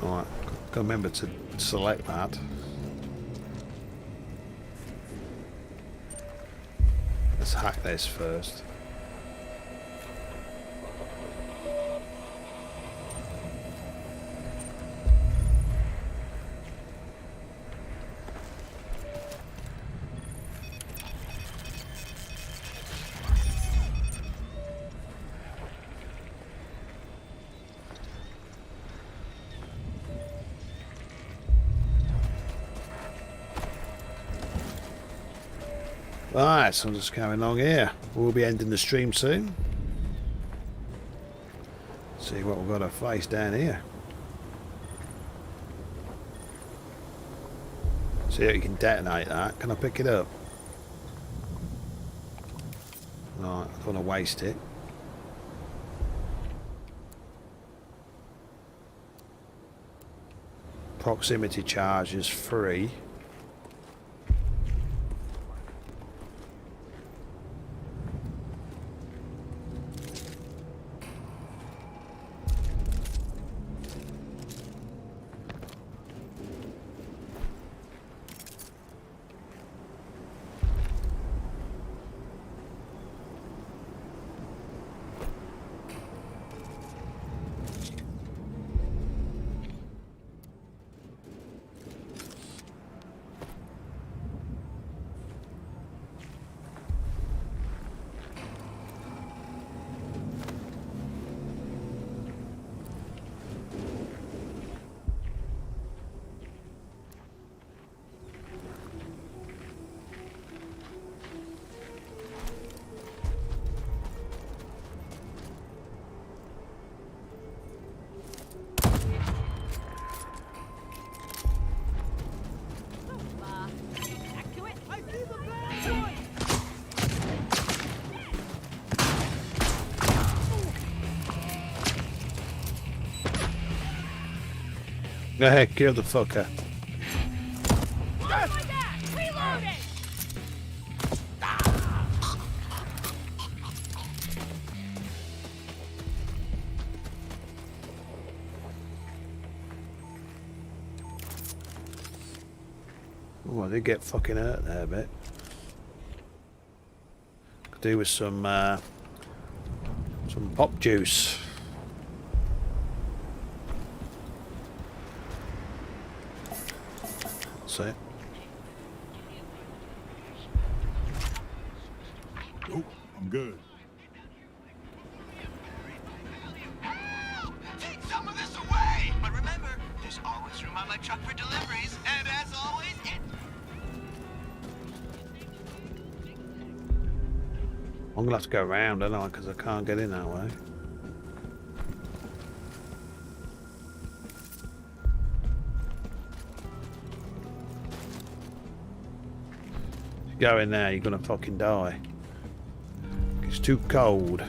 Alright, gotta remember to select that. Let's hack this first. Right, so I'm just going along here. We'll be ending the stream soon. See what we've got to face down here. See how you can detonate that. Can I pick it up? Right, I don't want to waste it. Proximity charge is free. Yeah, kill the fucker. Oh my God! Reloading! Oh, I did get fucking hurt there a bit. Could do with some pop juice. That's it. Nope, I'm good. Take some of this away! But remember, there's always room on my truck for deliveries, and as always, I'm gonna have to go around, don't I? Because I can't get in that way. If you go in there, you're gonna fucking die. It's too cold.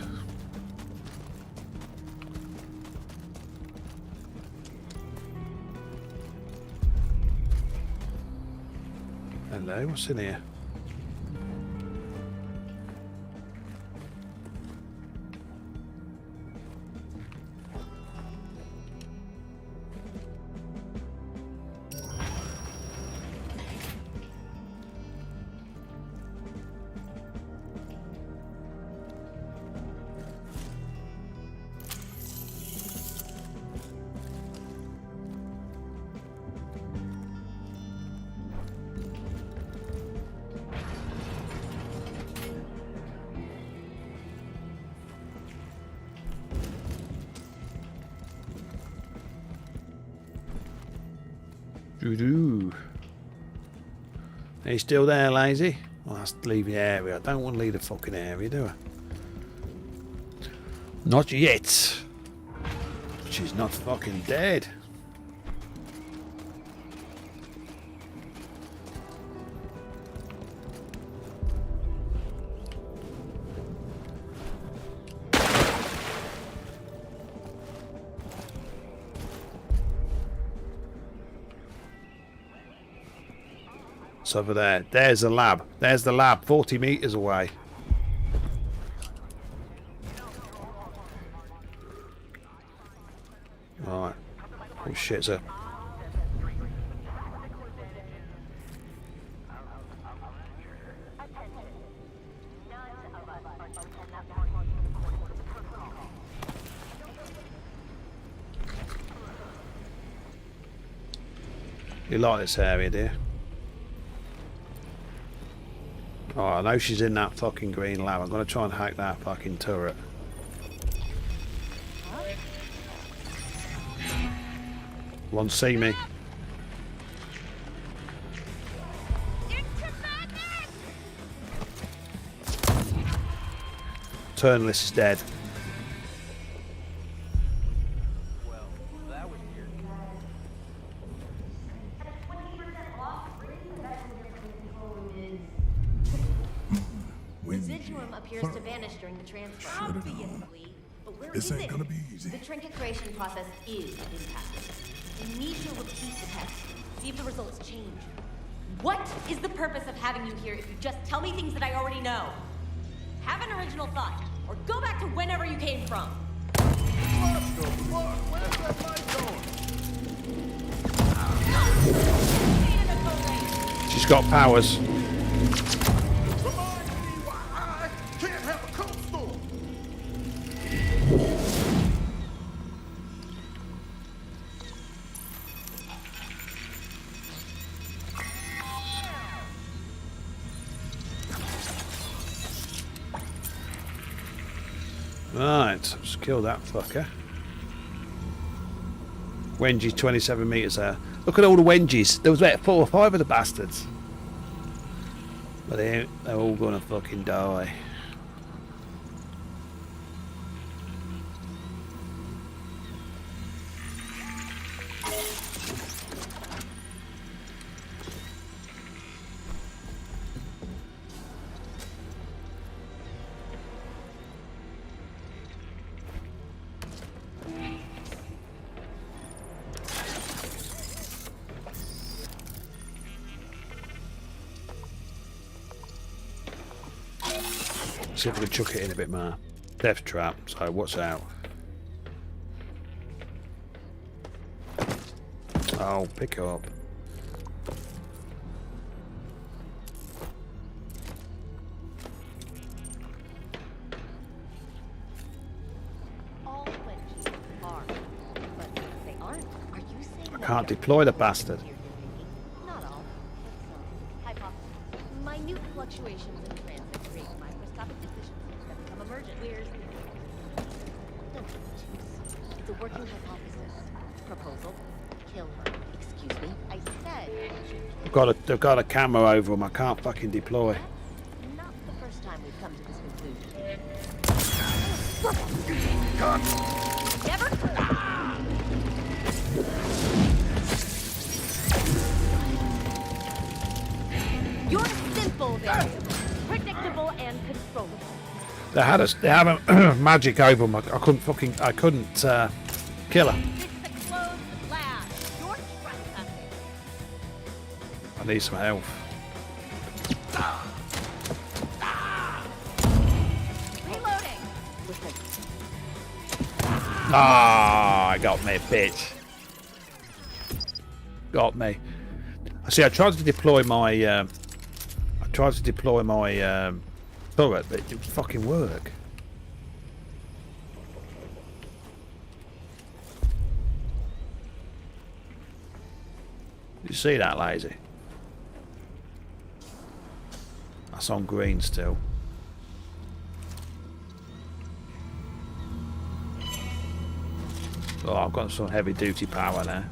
Hello, what's in here? Doo-doo. Are you still there, lazy? Well, let's leave the area. I don't want to leave the fucking area, do I? Not yet. She's not fucking dead. It's over there. There's the lab. There's the lab, 40 meters away. Right. Oh shit, sir. You like this area, dear? Oh, I know she's in that fucking green lab. I'm going to try and hack that fucking turret. One see me. Turnless is dead. Well, that was weird. Residuum appears to vanish during the transfer. Obviously, but where This is ain't it? gonna be easy. The trinket creation process is impacted. You need to repeat the test. See if the results change. What is the purpose of having you here if you just tell me things that I already know? Have an original thought, or go back to whenever you came from. Where's that light going? She's got powers. Remind me why I can't have a cold storm. Right, let's kill that fucker. Wenji's 27 meters there. Look at all the Wenjis. There was about 4 or 5 of the bastards. But they're all gonna fucking die. See if we can chuck it in a bit more. Death trap. So what's out? Oh, pick up. All wenches are, but they aren't. Are you saying I can't deploy the bastard. Not all, but some. Hypothesis. Minute fluctuations in transit create microscopic deficiencies that become emergent. Where's the... Don't be obtuse. It's a working hypothesis. Proposal. Kill her. Excuse me. I said you should They've got a camera over them. I can't fucking deploy. That's not the first time we've come to this conclusion. Never could. You're simple, variable, predictable, and controllable. They had a magic over them. I couldn't kill her. It's the closed lab. You're trespassing. I need some health. Reloading. Listen. Ah, got me, bitch. Got me. See, I tried to deploy my turret, but it didn't fucking work. You see that, lazy? That's on green still. Oh, I've got some heavy duty power there.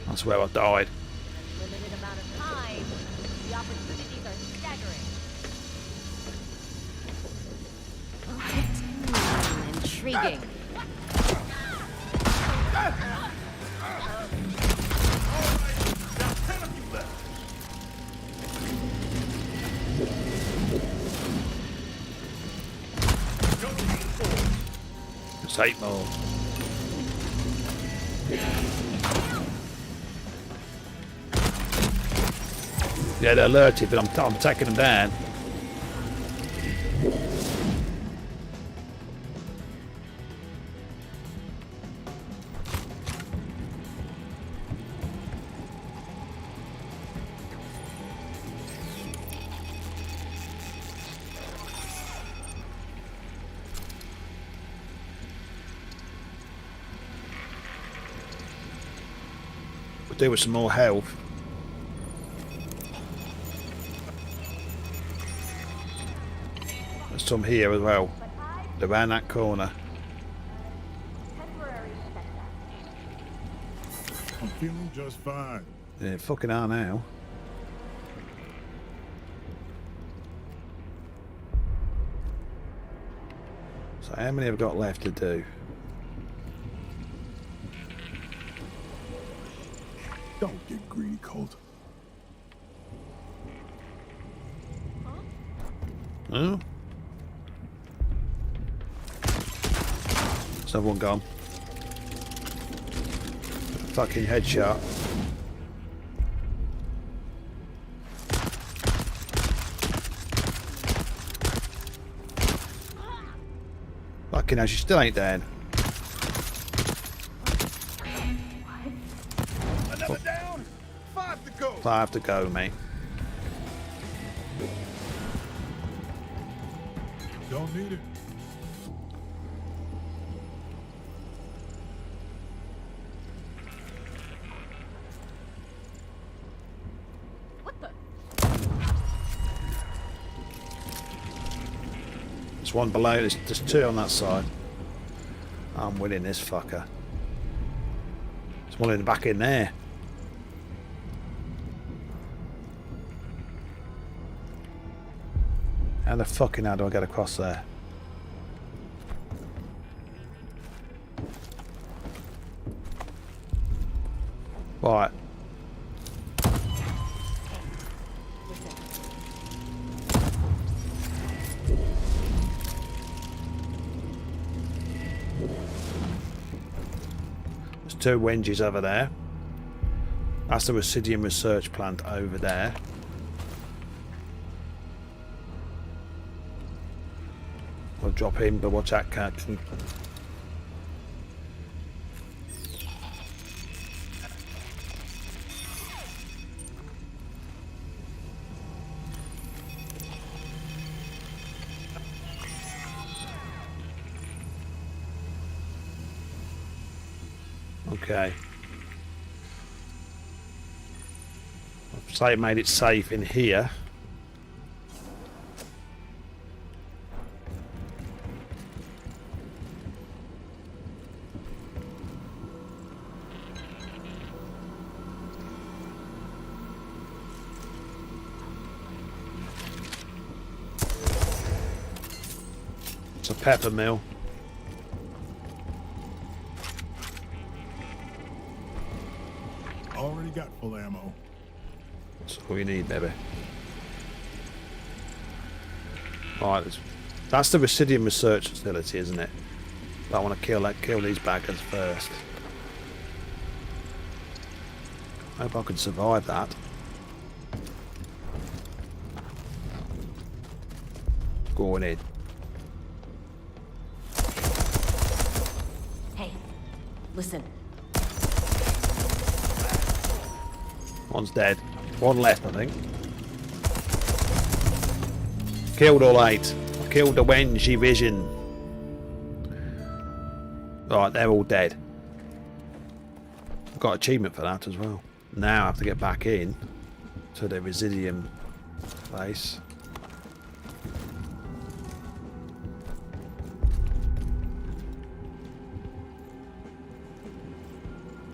That's where I died. Limited amount of time. The opportunities are staggering. Intriguing. There's 8 more. Yeah, they're alerted, but I'm taking them down. We'll do with some more health. There's some here as well. Around that corner. I'm feeling just fine. They fucking are now. So how many have I got left to do? Don't get greedy, Colt. Oh? There's another one gone. Fucking headshot. Fucking hell, she still ain't dead. Another down. 5 to go. 5 to go, mate. Don't need it. What the? There's one below, there's 2 on that side. I'm winning this fucker. There's one in the back in there. How the fucking hell do I get across there? Right. There's 2 wenges over there. That's the Residium research plant over there. I'll drop in, but watch that captain. Okay. I've say it made it safe in here. It's a pepper mill. Already got full ammo. That's all you need, baby. Alright, that's the Residium research facility, isn't it? I want to kill these baggers first. Hope I can survive that. Going in. Hey, listen. One's dead. One left, I think. Killed all 8. I killed the Wenji Vision. Right, they're all dead. I've got achievement for that as well. Now I have to get back in to the Residium place.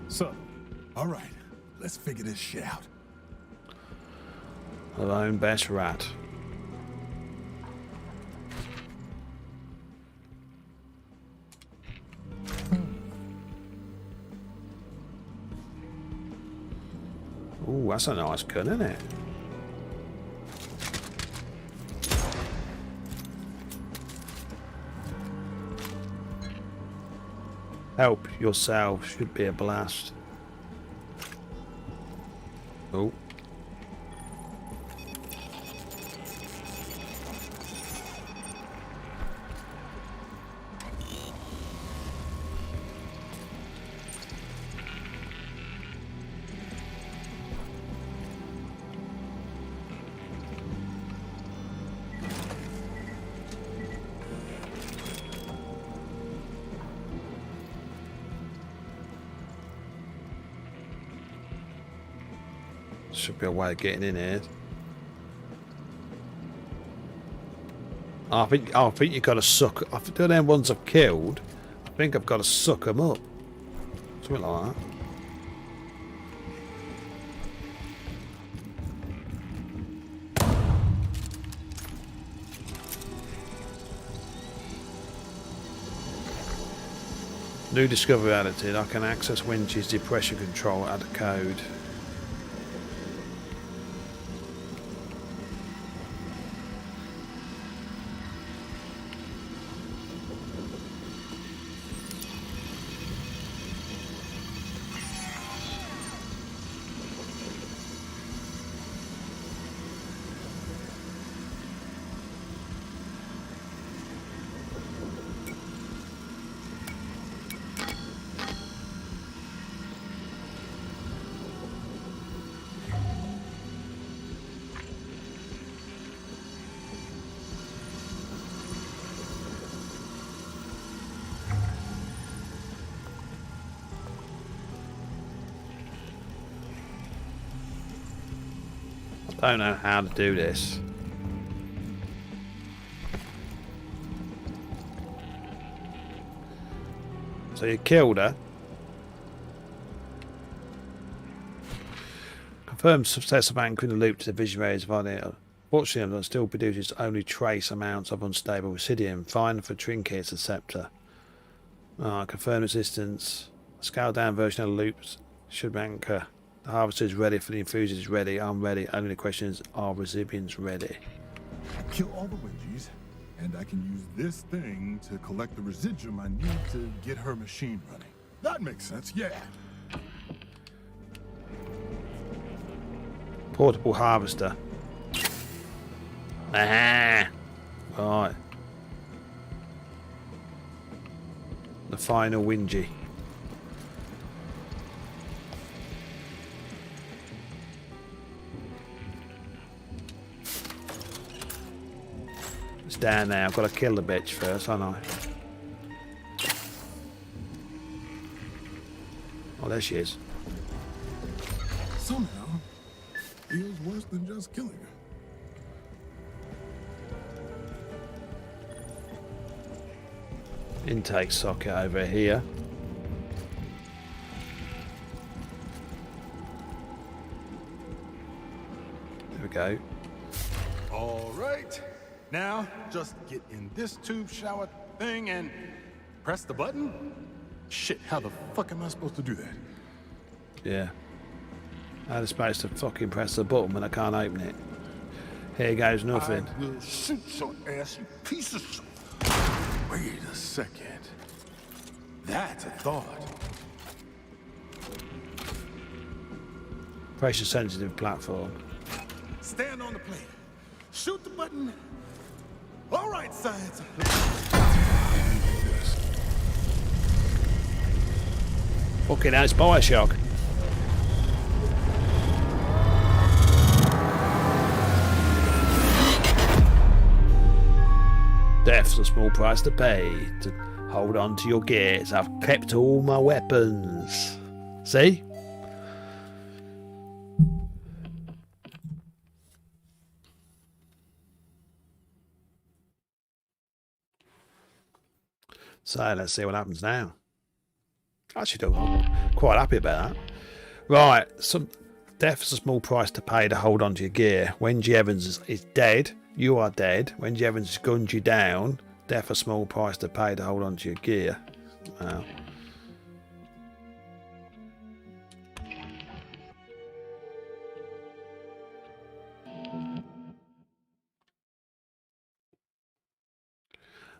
So, all right, let's figure this shit out. Alone best rat. Ooh, that's a nice gun, isn't it? Help yourself should be a blast. Oh. Should be a way of getting in here. I think you've got to suck. I think the them ones I've killed. I think I've got to suck them up. Something like that. New discovery added. I can access Winch's depression control. Add a code. I don't know how to do this. So you killed her. Confirmed success of anchoring the loop to the vision rays via the Fortunately, still produces only trace amounts of unstable Residium. Fine for trinkets, etc. Confirmed resistance. Scaled down version of the loops should anchor. The harvester is ready for the infusion is ready. I'm ready. Only the question is, are recipients ready? Kill all the Wenjis, and I can use this thing to collect the residuum I need to get her machine running. That makes sense, yeah. Portable harvester. Ah, right. The final whingy. It's down there. I've got to kill the bitch first, haven't I? Oh, there she is. Somehow, feels worse than just killing her. Intake socket over here. There we go. All right. Now, just get in this tube shower thing and press the button. Shit, how the fuck am I supposed to do that? Yeah. I'm supposed to fucking press the button when I can't open it. Here goes nothing. I will shoot your ass, you piece of shit. Wait a second. That's a thought. Pressure sensitive platform. Stand on the plate. Shoot the button. All right, science. Fucking hell, it's Bioshock. Death's a small price to pay to hold on to your gears. I've kept all my weapons. See? So let's see what happens now. Actually, I'm quite happy about that. Right, death's a small price to pay to hold on to your gear. When G. Evans is dead, you are dead. When G. Evans guns you down, death a small price to pay to hold on to your gear. Wow.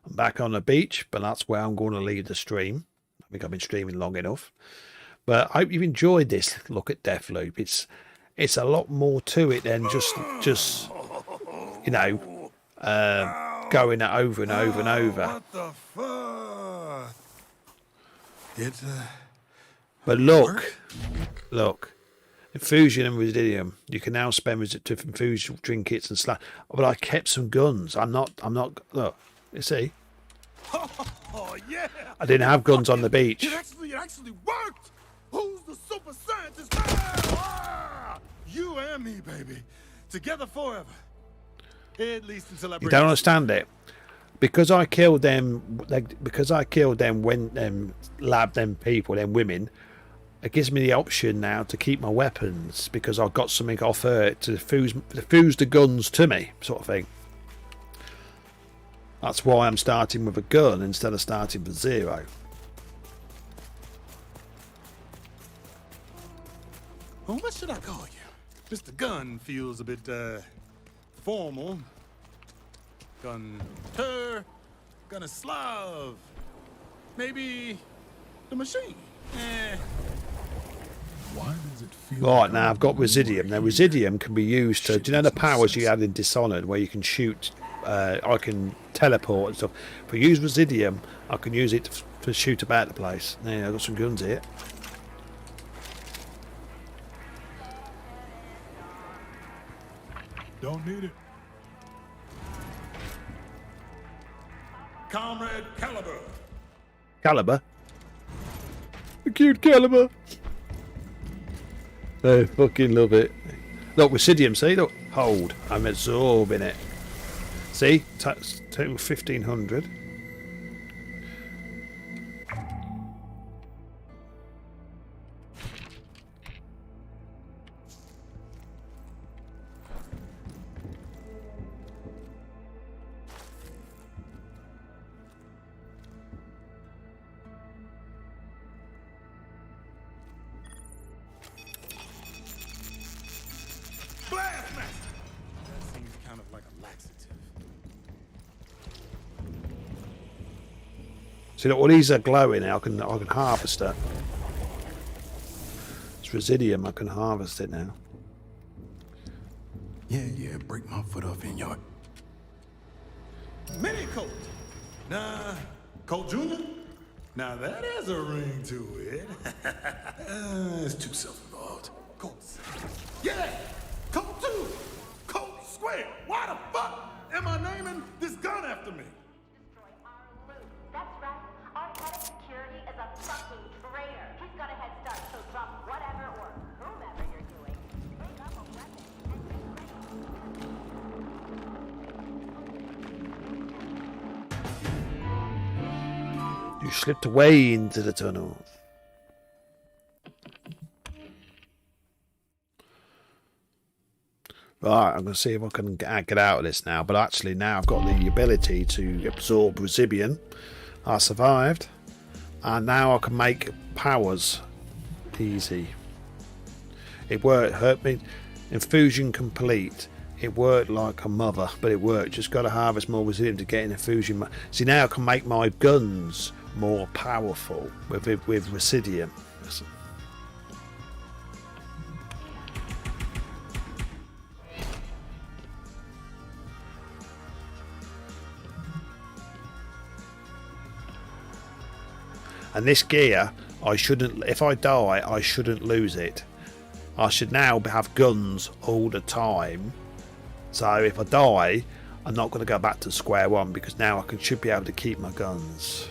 I'm back on the beach, but that's where I'm going to leave the stream. I think I've been streaming long enough. But I hope you've enjoyed this look at Deathloop. It's a lot more to it than just you know, going it over and over and over. What the fuck? It's But look, infusion and residium. You can now spend to infuse trinkets and slash. But I kept some guns. I'm not. Look, you see. Oh yeah! I didn't have guns on the beach. It actually worked. Who's the super scientist? Ah! You and me, baby, together forever. At least until I. You don't understand it. Because I killed them. Because I killed them when them people, them women. It gives me the option now to keep my weapons because I've got something off her to fuse the guns to me, sort of thing. That's why I'm starting with a gun instead of starting with 0. Well, what should I call you? Mr. Gun feels a bit formal. Gunter, Gunnislav. Maybe the machine. Why does it feel Right, now I've got Residium. Now Residium can be used to, do you know the powers you had in Dishonored where you can shoot, I can teleport and stuff. If I use Residium, I can use it to shoot about the place. Yeah, I've got some guns here. Don't need it. Comrade Caliber. Caliber? A cute Caliber. I fucking love it. Look, Residium, see? Look, hold. I'm absorbing it. See? Total 1500. See, look, all these are glowing now. I can harvest it. It's Residium. I can harvest it now. Yeah, break my foot off in your... Mini Colt. Nah, Colt Jr.? Now that has a ring to it. It's too self-involved. Colts. Yeah! Colt 2! Colt Square! Why the fuck am I naming this gun after me? Destroy our loot. That's right. Our head of security is a fucking traitor. He's got a head start, so drop whatever or whomever you're doing. Bring up a weapon and get ready. You slipped away into the tunnel. Right, I'm going to see if I can get out of this now. But actually now I've got the ability to absorb Resibian. I survived. And now I can make powers easy. It worked, hurt me. Infusion complete. It worked like a mother, but it worked. Just got to harvest more Resibian to get an infusion. See, now I can make my guns more powerful with Residium. And this gear, I shouldn't, if I die, I shouldn't lose it. I should now have guns all the time. So if I die, I'm not going to go back to square one, because now I should be able to keep my guns.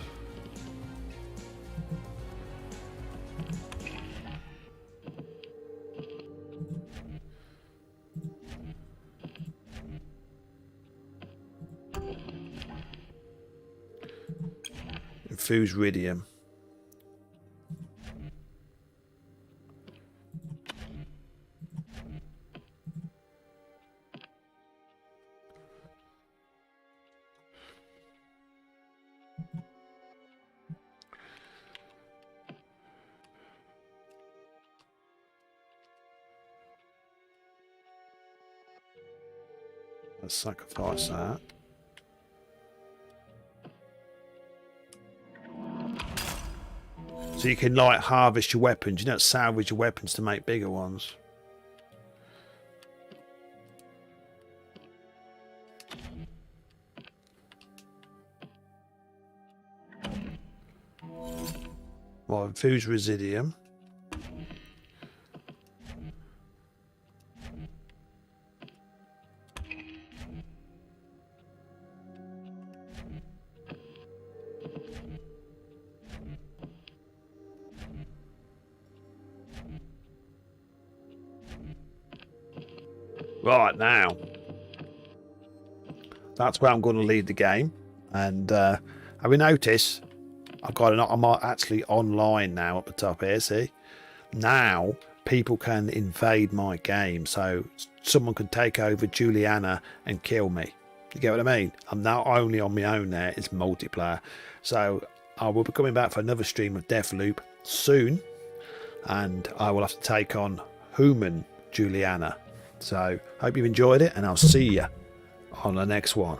Infuse Ridium. Let's sacrifice that. So you can like harvest your weapons, you don't salvage your weapons to make bigger ones. Well, infuse Residium. Right, now that's where I'm going to leave the game. And have you noticed I'm actually online now at the top here, see? Now people can invade my game, so someone can take over Juliana and kill me. You get what I mean? I'm not only on my own there, it's multiplayer. So I will be coming back for another stream of Deathloop soon, and I will have to take on human Juliana. So hope you've enjoyed it, and I'll see you on the next one.